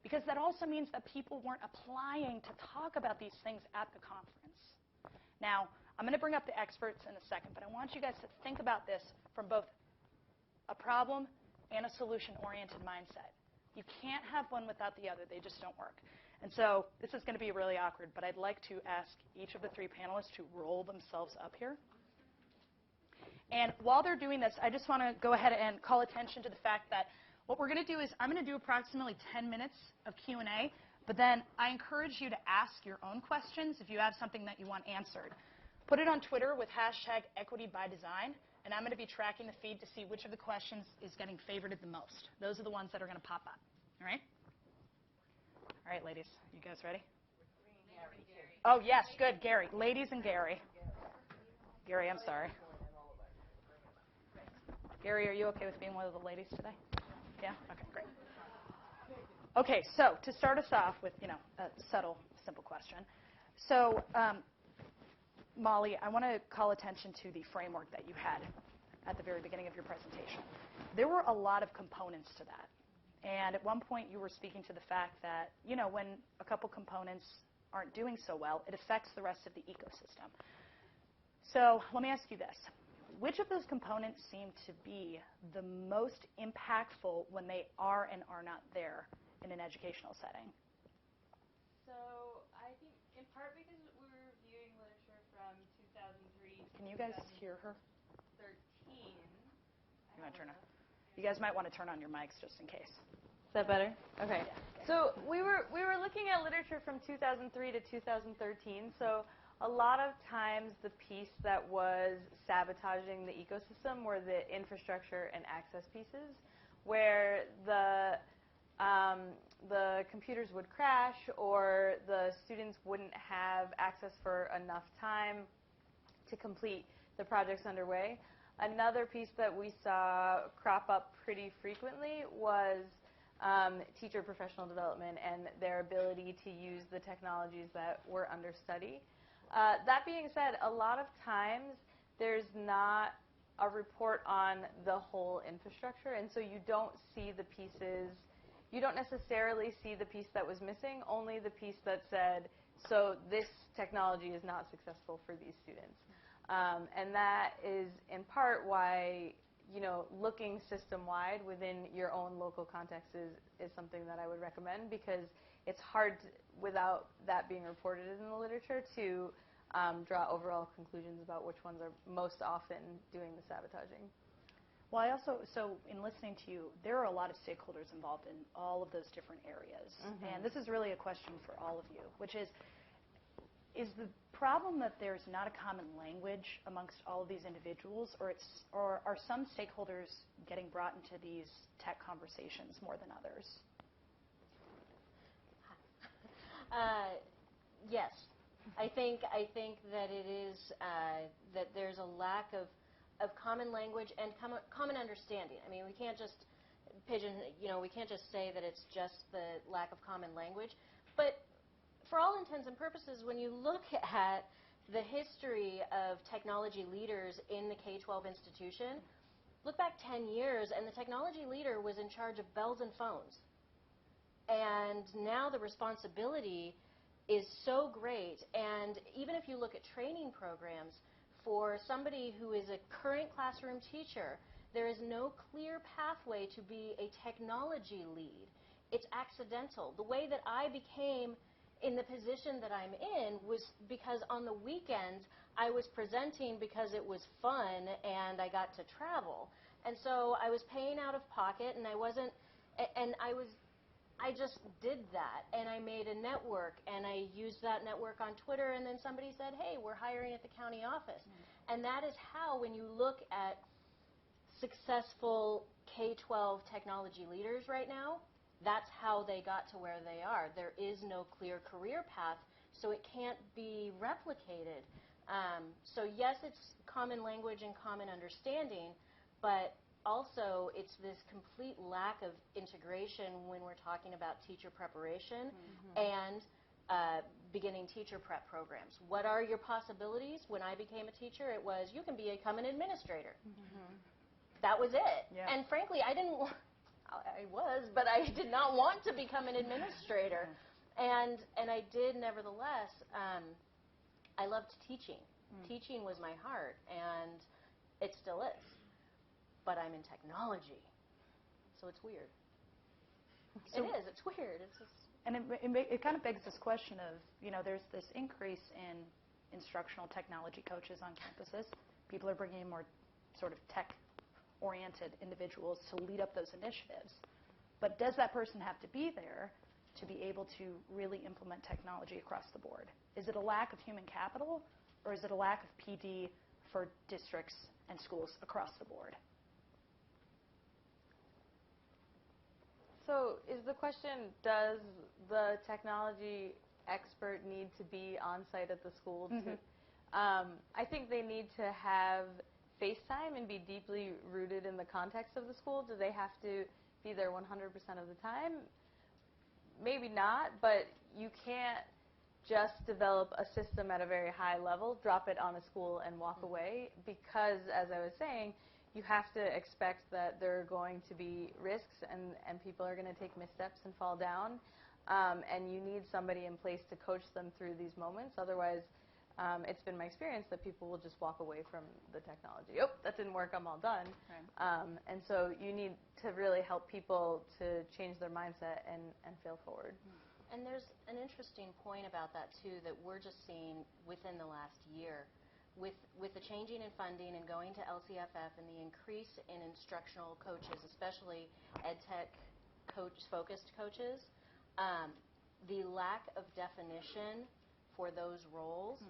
because that also means that people weren't applying to talk about these things at the conference. Now, I'm going to bring up the experts in a second, but I want you guys to think about this from both a problem and a solution-oriented mindset. You can't have one without the other. They just don't work. And so this is going to be really awkward, but I'd like to ask each of the 3 panelists to roll themselves up here. And while they're doing this, I just want to go ahead and call attention to the fact that what we're going to do is I'm going to do approximately 10 minutes of Q&A, but then I encourage you to ask your own questions if you have something that you want answered. Put it on Twitter with #EquityByDesign, and I'm going to be tracking the feed to see which of the questions is getting favorited the most. Those are the ones that are going to pop up. All right? All right, ladies. You guys ready? Oh, yes, good. Gary. Ladies and Gary. Gary, I'm sorry. Gary, are you okay with being one of the ladies today? Yeah? Okay, great. Okay, so to start us off with, a subtle, simple question. So, Molly, I want to call attention to the framework that you had at the very beginning of your presentation. There were a lot of components to that. And at one point, you were speaking to the fact that, when a couple components aren't doing so well, it affects the rest of the ecosystem. So let me ask you this. Which of those components seem to be the most impactful when they are and are not there in an educational setting? So I think in part because we were reviewing literature from 2003 to Can you guys hear her? 2013. You want to turn on? You guys might want to turn on your mics just in case. Is that better? Okay. Yeah. So we were looking at literature from 2003 to 2013. So a lot of times the piece that was sabotaging the ecosystem were the infrastructure and access pieces, where the computers would crash or the students wouldn't have access for enough time to complete the projects underway. Another piece that we saw crop up pretty frequently was teacher professional development and their ability to use the technologies that were under study. That being said, a lot of times there's not a report on the whole infrastructure, and so you don't see the pieces. You don't necessarily see the piece that was missing, only the piece that said, so this technology is not successful for these students. And that is in part why, looking system-wide within your own local context is something that I would recommend, because it's hard without that being reported in the literature to draw overall conclusions about which ones are most often doing the sabotaging. Well, I also, so in listening to you, there are a lot of stakeholders involved in all of those different areas. And this is really a question for all of you, which is the problem that there's not a common language amongst all of these individuals, or are some stakeholders getting brought into these tech conversations more than others? Yes. I think that it is that there's a lack of common language and common understanding. I mean, we can't just we can't just say that it's just the lack of common language. But for all intents and purposes, when you look at the history of technology leaders in the K-12 institution, look back 10 years, and the technology leader was in charge of bells and phones. And now the responsibility is so great. And even if you look at training programs, for somebody who is a current classroom teacher, there is no clear pathway to be a technology lead. It's accidental. The way that I became in the position that I'm in was because on the weekends I was presenting because it was fun and I got to travel. And so I was paying out of pocket, and I just did that, and I made a network, and I used that network on Twitter, and then somebody said, hey, we're hiring at the county office. And that is how, when you look at successful K-12 technology leaders right now, that's how they got to where they are. There is no clear career path, so it can't be replicated. So yes, it's common language and common understanding, but also it's this complete lack of integration when we're talking about teacher preparation and beginning teacher prep programs. What are your possibilities? When I became a teacher, it was you can become an administrator. That was it. Yeah. And frankly, I did not want to become an administrator. And I did nevertheless. I loved teaching. Teaching was my heart, and it still is. But I'm in technology, so it's weird. So it is. It's weird. It's just. And it kind of begs this question of, there's this increase in instructional technology coaches on campuses. People are bringing in more sort of tech-oriented individuals to lead up those initiatives. But does that person have to be there to be able to really implement technology across the board? Is it a lack of human capital, or is it a lack of PD for districts and schools across the board? So is the question, does the technology expert need to be on site at the school? I think they need to have face time and be deeply rooted in the context of the school. Do they have to be there 100% of the time? Maybe not, but you can't just develop a system at a very high level, drop it on a school, and walk away, because, as I was saying, you have to expect that there are going to be risks, and people are going to take missteps and fall down, and you need somebody in place to coach them through these moments. Otherwise, it's been my experience that people will just walk away from the technology. Oh, that didn't work, I'm all done. Right. And so you need to really help people to change their mindset and fail forward. And there's an interesting point about that, too, that we're just seeing within the last year. With the changing in funding and going to LCFF and the increase in instructional coaches, especially ed tech focused coaches, the lack of definition for those roles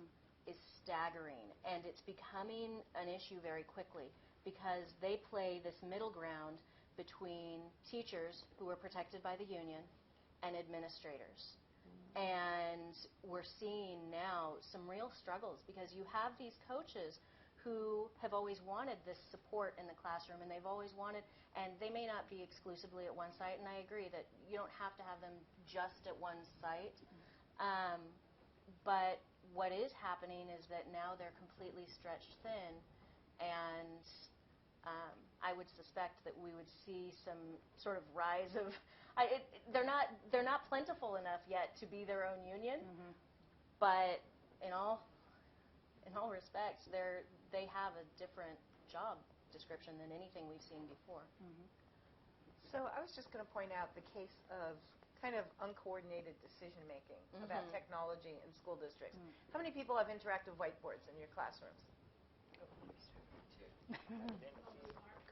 is staggering, and it's becoming an issue very quickly because they play this middle ground between teachers who are protected by the union and administrators. And we're seeing now some real struggles because you have these coaches who have always wanted this support in the classroom, and they've always wanted, and they may not be exclusively at one site, and I agree that you don't have to have them just at one site. But what is happening is that now they're completely stretched thin, and I would suspect that we would see some sort of rise of. They're not plentiful enough yet to be their own union, but in all respects, they have a different job description than anything we've seen before. So I was just going to point out the case of kind of uncoordinated decision making about technology in school districts. How many people have interactive whiteboards in your classrooms?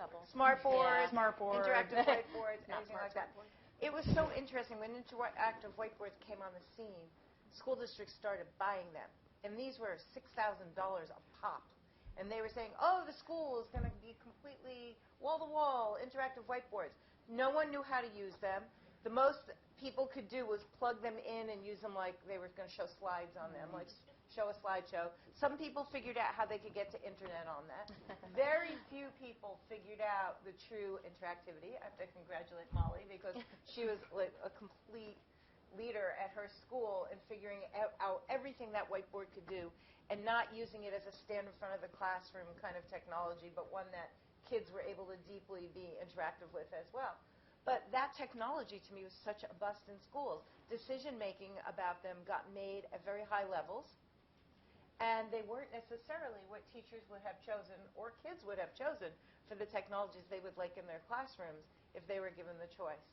couple. Smart boards, Smart board. interactive whiteboards, Not anything smart like that. board. It was so interesting when interactive whiteboards came on the scene. School districts started buying them, and these were $6,000 a pop. And they were saying, "Oh, the school is going to be completely wall-to-wall interactive whiteboards." No one knew how to use them. The most people could do was plug them in and use them like they were going to show slides on them, like show a slideshow. Some people figured out how they could get to internet on that. Very few people figured out the true interactivity. I have to congratulate Molly because she was like a complete leader at her school in figuring out everything that whiteboard could do and not using it as a stand in front of the classroom kind of technology, but one that kids were able to deeply be interactive with as well. But that technology, to me, was such a bust in schools. Decision-making about them got made at very high levels, and they weren't necessarily what teachers would have chosen or kids would have chosen for the technologies they would like in their classrooms if they were given the choice.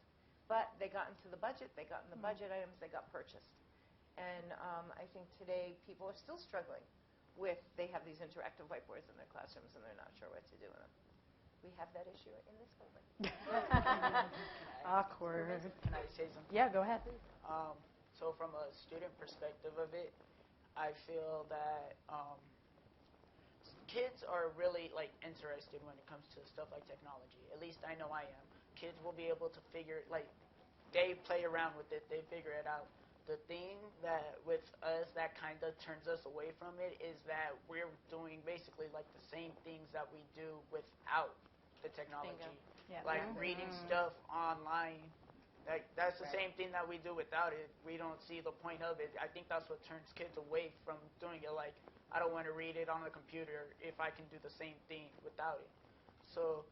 But they got into the budget, they got in the budget items, they got purchased. And I think today people are still struggling with, they have these interactive whiteboards in their classrooms and they're not sure what to do with them. We have that issue in this building. Awkward. Can I say something? Yeah, go ahead. So from a student perspective of it, I feel that kids are really like interested when it comes to stuff like technology. At least I know I am. Kids will be able to figure, like, they play around with it. They figure it out. The thing that with us that kind of turns us away from it is that we're doing basically like the same things that we do without the technology. Yeah. Like reading stuff online. Like that's the same thing that we do without it. We don't see the point of it. I think that's what turns kids away from doing it. Like, I don't want to read it on the computer if I can do the same thing without it. So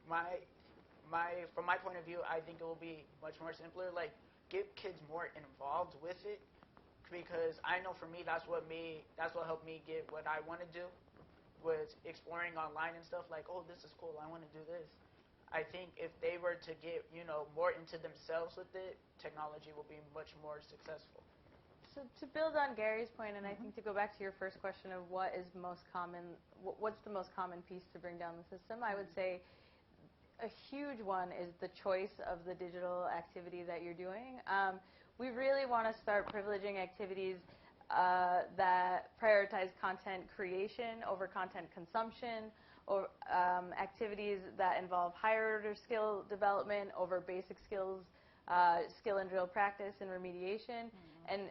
from my point of view, I think it will be much more simpler. Like, get kids more involved with it, because I know for me that's what helped me get what I want to do, was exploring online and stuff. Like, oh, this is cool, I want to do this. I think if they were to get more into themselves with it, technology will be much more successful. So to build on Gary's point, and I think to go back to your first question of what is most common, what's the most common piece to bring down the system, I would say a huge one is the choice of the digital activity that you're doing. We really want to start privileging activities that prioritize content creation over content consumption, or activities that involve higher order skill development over basic skills, skill and drill practice and remediation. And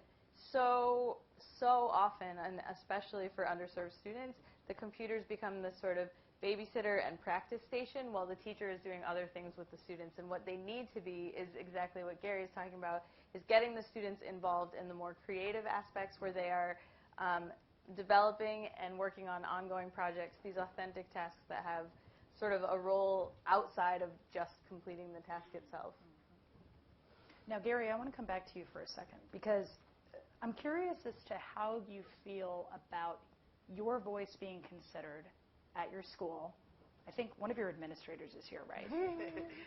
so often, and especially for underserved students, the computers become this sort of babysitter and practice station while the teacher is doing other things with the students. And what they need to be is exactly what Gary is talking about, is getting the students involved in the more creative aspects where they are developing and working on ongoing projects, these authentic tasks that have sort of a role outside of just completing the task itself. Now, Gary, I want to come back to you for a second, because I'm curious as to how you feel about your voice being considered at your school. I think one of your administrators is here, right?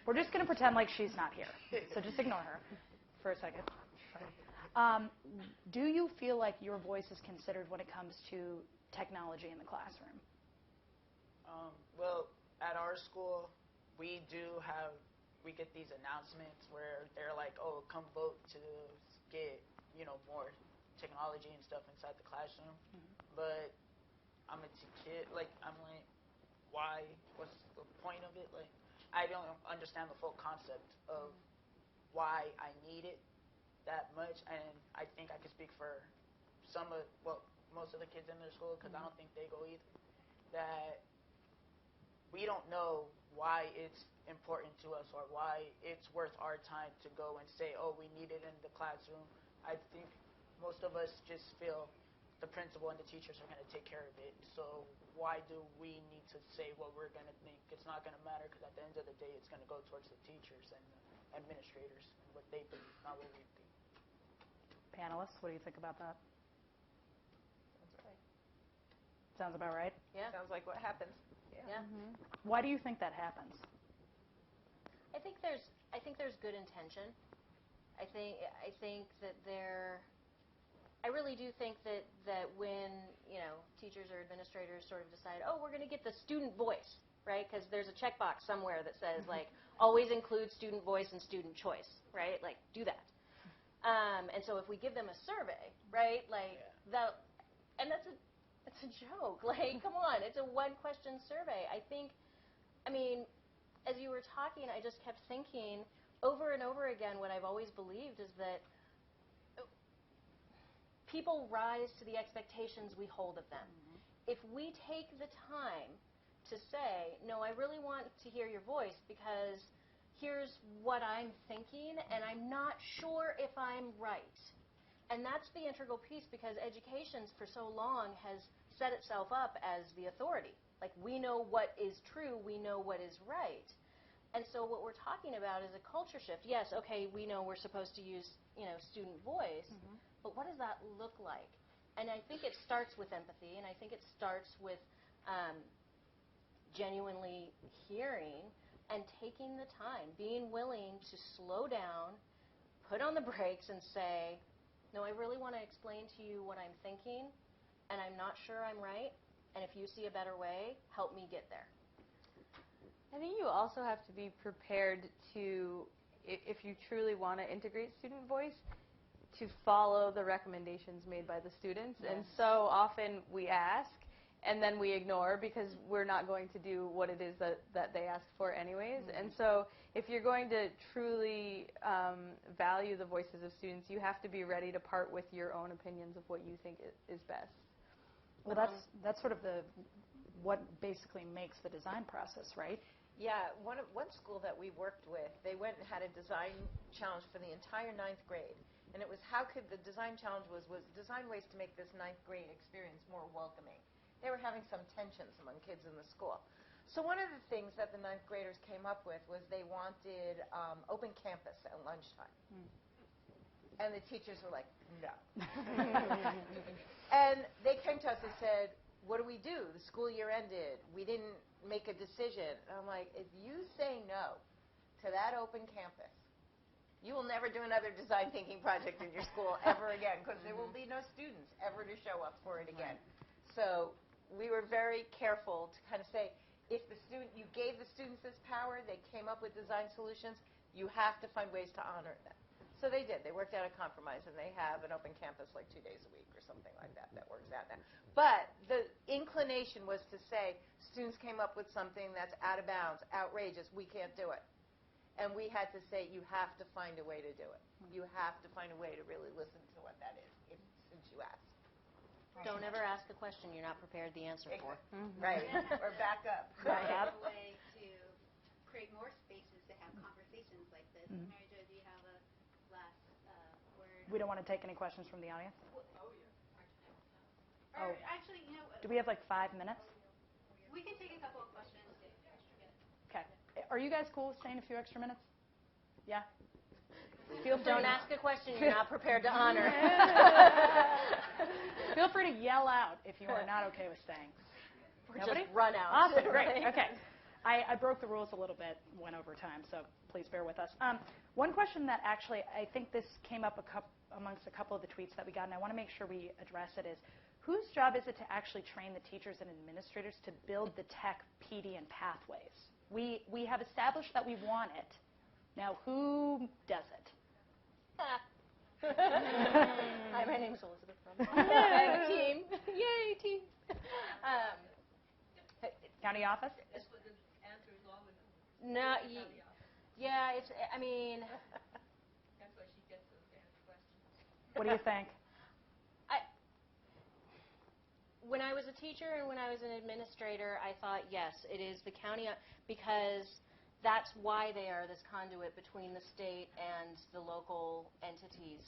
We're just going to pretend like she's not here, so just ignore her for a second. Do you feel like your voice is considered when it comes to technology in the classroom? Well, at our school, we get these announcements where they're like, oh, come vote to get, more technology and stuff inside the classroom. But I'm a kid, I'm like, why? What's the point of it? Like, I don't understand the full concept of why I need it that much. And I think I could speak for most of the kids in their school, because I don't think they go either, that we don't know why it's important to us or why it's worth our time to go and say, oh, we need it in the classroom. I think most of us just feel the principal and the teachers are going to take care of it. So why do we need to say what we're going to think? It's not going to matter, because at the end of the day, it's going to go towards the teachers and the administrators and what they think, not what we think. Panelists, what do you think about that? Sounds right. Sounds about right? Yeah. Sounds like what happens. Yeah. Why do you think that happens? I think there's good intention. I think that I really do think that when teachers or administrators sort of decide, oh, we're going to get the student voice, right? Because there's a checkbox somewhere that says, like, always include student voice and student choice, right? Like, do that. And so if we give them a survey, right, like, and that's a joke. Like, come on, it's a one-question survey. I mean, as you were talking, I just kept thinking over and over again what I've always believed is that people rise to the expectations we hold of them. Mm-hmm. If we take the time to say, no, I really want to hear your voice because here's what I'm thinking, and I'm not sure if I'm right. And that's the integral piece because education for so long has set itself up as the authority. Like, we know what is true, we know what is right. And so what we're talking about is a culture shift. Yes, okay, we know we're supposed to use, student voice, mm-hmm. but what does that look like? And I think it starts with empathy, and I think it starts with genuinely hearing and taking the time, being willing to slow down, put on the brakes, and say, no, I really want to explain to you what I'm thinking, and I'm not sure I'm right, and if you see a better way, help me get there. I think you also have to be prepared to, if you truly want to integrate student voice, to follow the recommendations made by the students. Yes. And so often we ask, and then we ignore because we're not going to do what it is that they ask for anyways. Mm-hmm. And so if you're going to truly value the voices of students, you have to be ready to part with your own opinions of what you think is best. Well, that's sort of what basically makes the design process, right? Yeah, one school that we worked with, they went and had a design challenge for the entire 9th grade. And it was the design challenge was design ways to make this 9th grade experience more welcoming. They were having some tensions among kids in the school. So one of the things that the 9th graders came up with was they wanted open campus at lunchtime. Mm. And the teachers were like, no. And they came to us and said, what do we do? The school year ended. We didn't make a decision. And I'm like, if you say no to that open campus, you will never do another design thinking project in your school ever again because there will be no students ever to show up for it again. So we were very careful to kind of say, if you gave the students this power, they came up with design solutions, you have to find ways to honor them. So they did. They worked out a compromise, and they have an open campus like 2 days a week or something like that. That works out now. But the inclination was to say, students came up with something that's out of bounds, outrageous, we can't do it. And we had to say, you have to find a way to do it. You have to find a way to really listen to what that is, since you asked. Don't ever ask a question you're not prepared the answer for. Mm-hmm. Right. Or back up. Right. A way to create more spaces to have conversations like this. Mm-hmm. Mary Jo, do you have a last word? We don't want to take any questions from the audience? Actually, do we have like 5 minutes? We can take a couple of questions. Okay. Are you guys cool with staying a few extra minutes? Yeah? Don't ask a question you're not prepared to honor. Feel free to yell out if you are not okay with staying. Or just run out. Awesome, great. Okay. I broke the rules a little bit, went over time, so please bear with us. One question that actually, I think this came up amongst a couple of the tweets that we got, and I want to make sure we address it, is whose job is it to actually train the teachers and administrators to build the tech PD and pathways? We have established that we want it. Now, who does it? Hi, my name is Elizabeth. I have a team. Yay, team. County office? No, yeah, it's, I mean. That's why she gets those answer questions. What do you think? When I was a teacher and when I was an administrator, I thought, yes, it is the county, because that's why they are this conduit between the state and the local entities.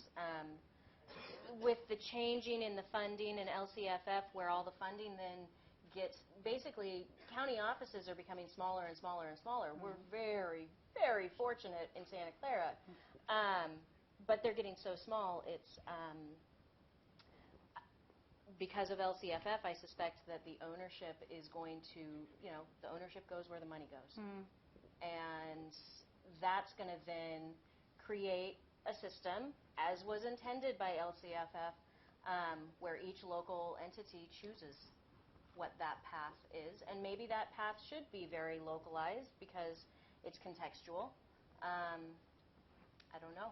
With the changing in the funding in LCFF, where all the funding then gets, basically, county offices are becoming smaller and smaller and smaller. Mm-hmm. We're very, very fortunate in Santa Clara, but they're getting so small, it's, because of LCFF, I suspect that the ownership is going to, the ownership goes where the money goes. Mm. And that's going to then create a system, as was intended by LCFF, where each local entity chooses what that path is. And maybe that path should be very localized because it's contextual. I don't know.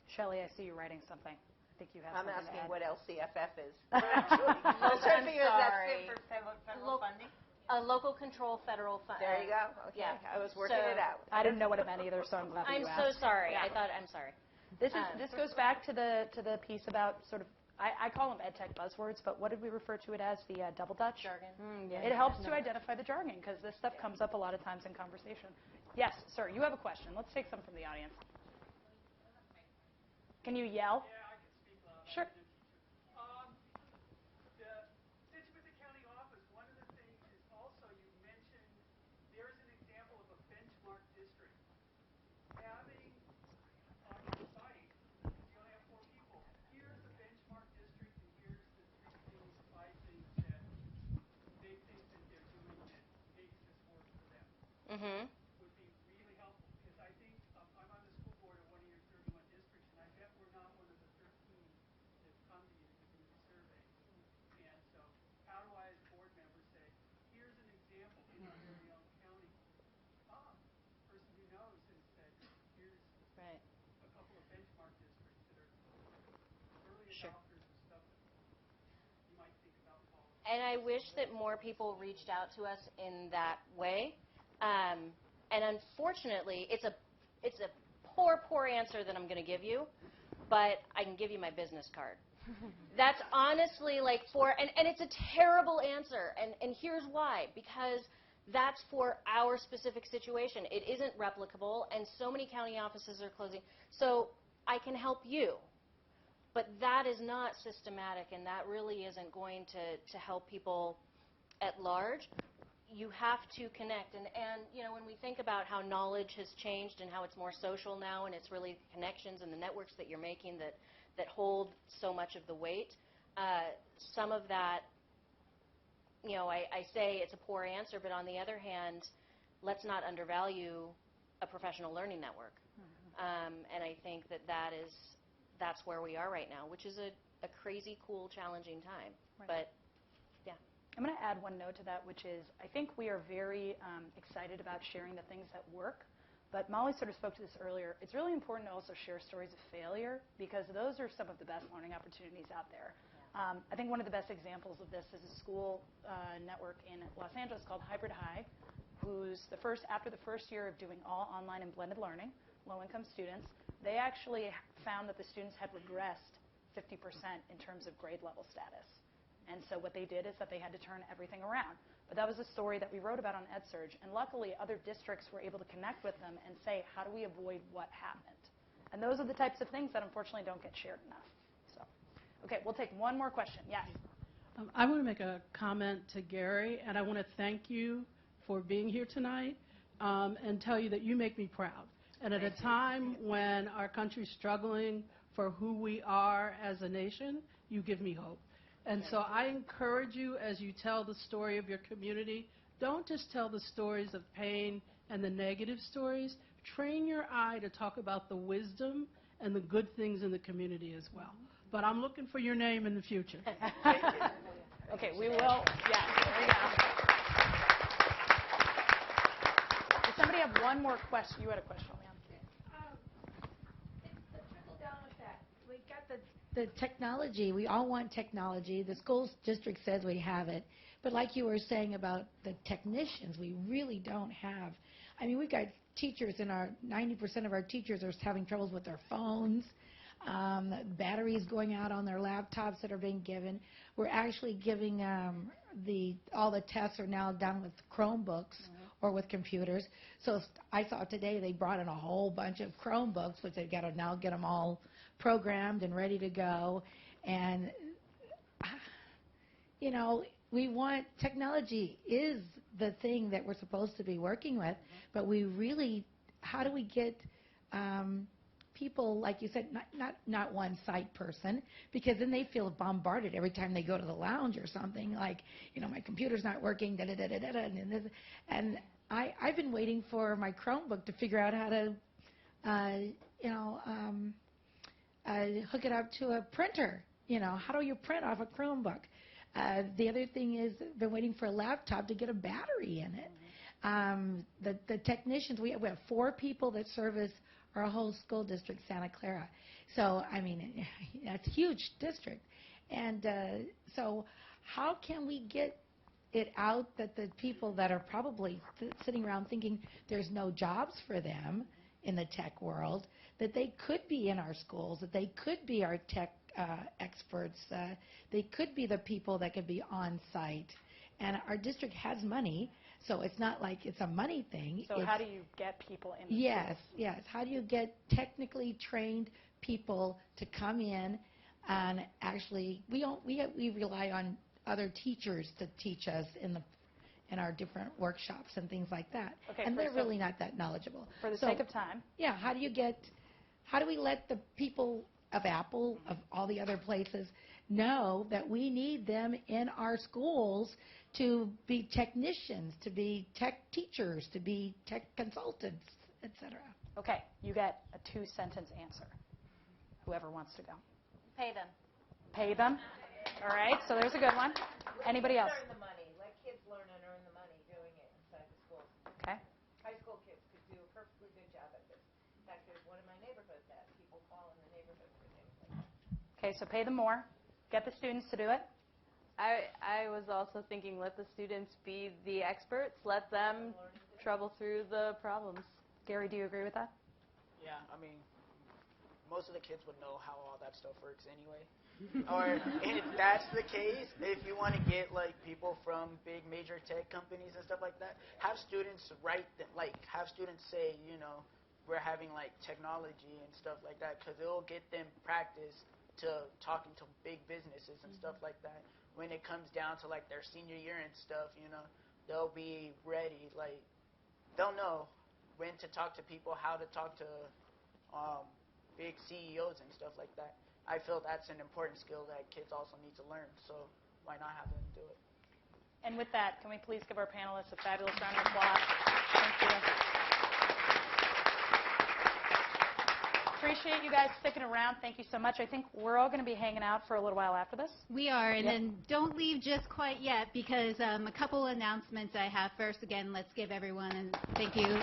Shelley, I see you writing something. I think you have I'm something to asking add. what LCFF is. I'm trying to figure out sorry. if that's for federal funding. A local control federal fund. There you go. Okay, Yeah. I was working it out. I didn't know what it meant either, so I'm glad that I'm you so asked. sorry. Yeah. I'm sorry. This goes back to the piece about sort of, I call them ed tech buzzwords, but what did we refer to it as? The double Dutch? Jargon. It helps to identify the jargon because this stuff comes up a lot of times in conversation. Yes, sir, you have a question. Let's take some from the audience. Can you yell? Yeah, I can speak loud. Sure. Since with the county office, one of the things is also you mentioned there is an example of a benchmark district having on your site, because you only have 4 people, here's a benchmark district and here's the 3 things, 5 things that they think that they're doing that makes this work for them. Mm-hmm. Would be really helpful because I think I'm on the school board of one of your 31 districts, and I bet we're not one of the 13 that come to you to do the surveys. And so how do I, as a board member, say, here's an example in our very own county? Person who knows has said, here's a couple of benchmark districts that are early adopters of stuff that you might think about policy. And I wish that more people reached out to us in that way. And unfortunately, it's a poor answer that I'm going to give you, but I can give you my business card. That's honestly and it's a terrible answer, and here's why. Because that's for our specific situation. It isn't replicable, and so many county offices are closing. So I can help you, but that is not systematic, and that really isn't going to help people at large. You have to connect, and when we think about how knowledge has changed and how it's more social now, and it's really connections and the networks that you're making that hold so much of the weight, some of that, I say it's a poor answer, but on the other hand, let's not undervalue a professional learning network. And I think that's where we are right now, which is a crazy, cool, challenging time. Right. But yeah. I'm going to add one note to that, which is I think we are very excited about sharing the things that work. But Molly sort of spoke to this earlier. It's really important to also share stories of failure because those are some of the best learning opportunities out there. I think one of the best examples of this is a school network in Los Angeles called Hybrid High, who's after the first year of doing all online and blended learning, low-income students, they actually found that the students had regressed 50% in terms of grade level status. And so what they did is that they had to turn everything around. But that was a story that we wrote about on EdSurge, and luckily other districts were able to connect with them and say, how do we avoid what happened? And those are the types of things that unfortunately don't get shared enough. So, okay, we'll take one more question. Yes? I want to make a comment to Gary, and I want to thank you for being here tonight and tell you that you make me proud. And at a time when our country's struggling for who we are as a nation, you give me hope. And so I encourage you, as you tell the story of your community, don't just tell the stories of pain and the negative stories. Train your eye to talk about the wisdom and the good things in the community as well. But I'm looking for your name in the future. Okay, we will. Yeah, there you go. Does somebody have one more question? You had a question, ma'am. It's the trickle-down effect. We got the technology. We all want technology. The school district says we have it. But like you were saying about the technicians, we really don't have. I mean, we've got teachers 90% of our teachers are having troubles with their phones, batteries going out on their laptops that are being given. We're actually giving all the tests are now done with Chromebooks or with computers. So I saw today they brought in a whole bunch of Chromebooks, which they've got to now get them all programmed and ready to go. And, we want technology is the thing that we're supposed to be working with, but we really, how do we get people, like you said, not one site person, because then they feel bombarded every time they go to the lounge or something, like, my computer's not working, and I've been waiting for my Chromebook to figure out how to, hook it up to a printer. How do you print off a Chromebook? The other thing is, been waiting for a laptop to get a battery in it. The technicians, we have 4 people that service our whole school district, Santa Clara. So, I mean, that's a huge district. And so how can we get it out that the people that are probably sitting around thinking there's no jobs for them in the tech world, that they could be in our schools, that they could be our tech experts, they could be the people that could be on site. And our district has money, so it's not like it's a money thing. So how do you get people in the Yes, schools? yes. How do you get technically trained people to come in and actually, we rely on other teachers to teach us in our different workshops and things like that. Okay, and they're really not that knowledgeable. For the sake of time. Yeah, how do we let the people of Apple, of all the other places, know that we need them in our schools to be technicians, to be tech teachers, to be tech consultants, et cetera? Okay, you get a 2-sentence answer. Whoever wants to go. Pay them. Pay them. All right, so there's a good one. Anybody else? Earn the money. Let kids learn and earn the money doing it inside the schools. Okay. High school kids could do a perfectly good job at this. In fact, there's one in my neighborhood that people call in the neighborhood for things like that. Okay, so pay them more. Get the students to do it. I was also thinking, let the students be the experts. Let them trouble through the problems. Gary, do you agree with that? Yeah, I mean, most of the kids would know how all that stuff works anyway. Or if that's the case, if you want to get like people from big major tech companies and stuff like that, have students have students say, you know, we're having like technology and stuff like that, because it will get them practice to talking to big businesses and stuff like that. When it comes down to like their senior year and stuff, you know, they'll be ready. Like they'll know when to talk to people, how to talk to big CEOs and stuff like that. I feel that's an important skill that kids also need to learn, so why not have them do it? And with that, can we please give our panelists a fabulous round of applause? Thank you. Appreciate you guys sticking around. Thank you so much. I think we're all going to be hanging out for a little while after this. We are, and Yep. then don't leave just quite yet, because a couple announcements I have. First, again, let's give everyone and thank you.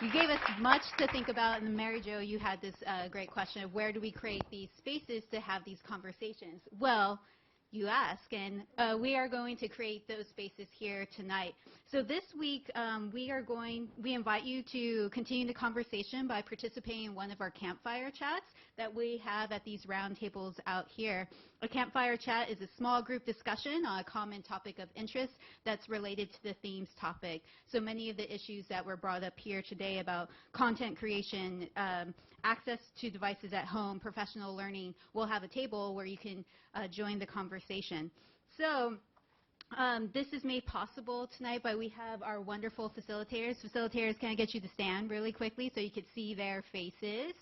You gave us much to think about, and Mary Jo, you had this great question of where do we create these spaces to have these conversations? Well, you ask, and we are going to create those spaces here tonight. So this week, we invite you to continue the conversation by participating in one of our campfire chats that we have at these round tables out here. A campfire chat is a small group discussion on a common topic of interest that's related to the theme's topic. So many of the issues that were brought up here today about content creation, access to devices at home, professional learning, we'll have a table where you can join the conversation. So this is made possible tonight by we have our wonderful facilitators. Facilitators, can I get you to stand really quickly so you can see their faces?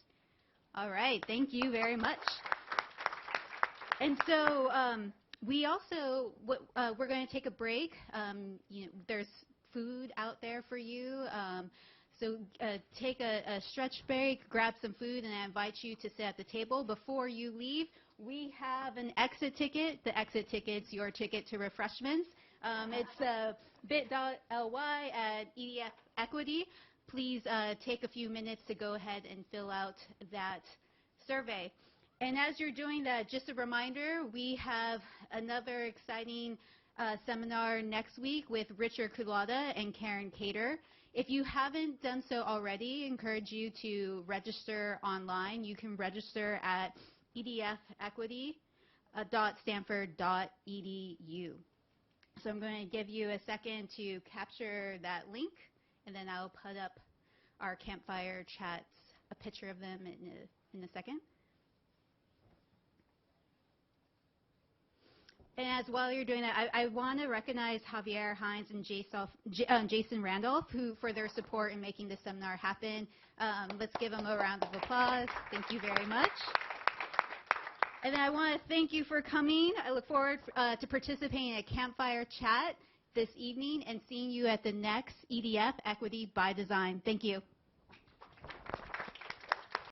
All right, thank you very much. And so we also, we're going to take a break. You know, there's food out there for you. So take a stretch break, grab some food, and I invite you to sit at the table. Before you leave, we have an exit ticket. The exit ticket's your ticket to refreshments. It's bit.ly at EDF Equity. Please take a few minutes to go ahead and fill out that survey. And as you're doing that, just a reminder, we have another exciting seminar next week with Richard Kulada and Karen Cater. If you haven't done so already, I encourage you to register online. You can register at edfequity.stanford.edu. So I'm going to give you a second to capture that link, and then I'll put up our campfire chats, a picture of them in a second. And as while you're doing that, I want to recognize Javier Hines and Jason Randolph, who for their support in making this seminar happen. Let's give them a round of applause. Thank you very much. And then I want to thank you for coming. I look forward to participating in a campfire chat this evening and seeing you at the next EDF Equity by Design. Thank you.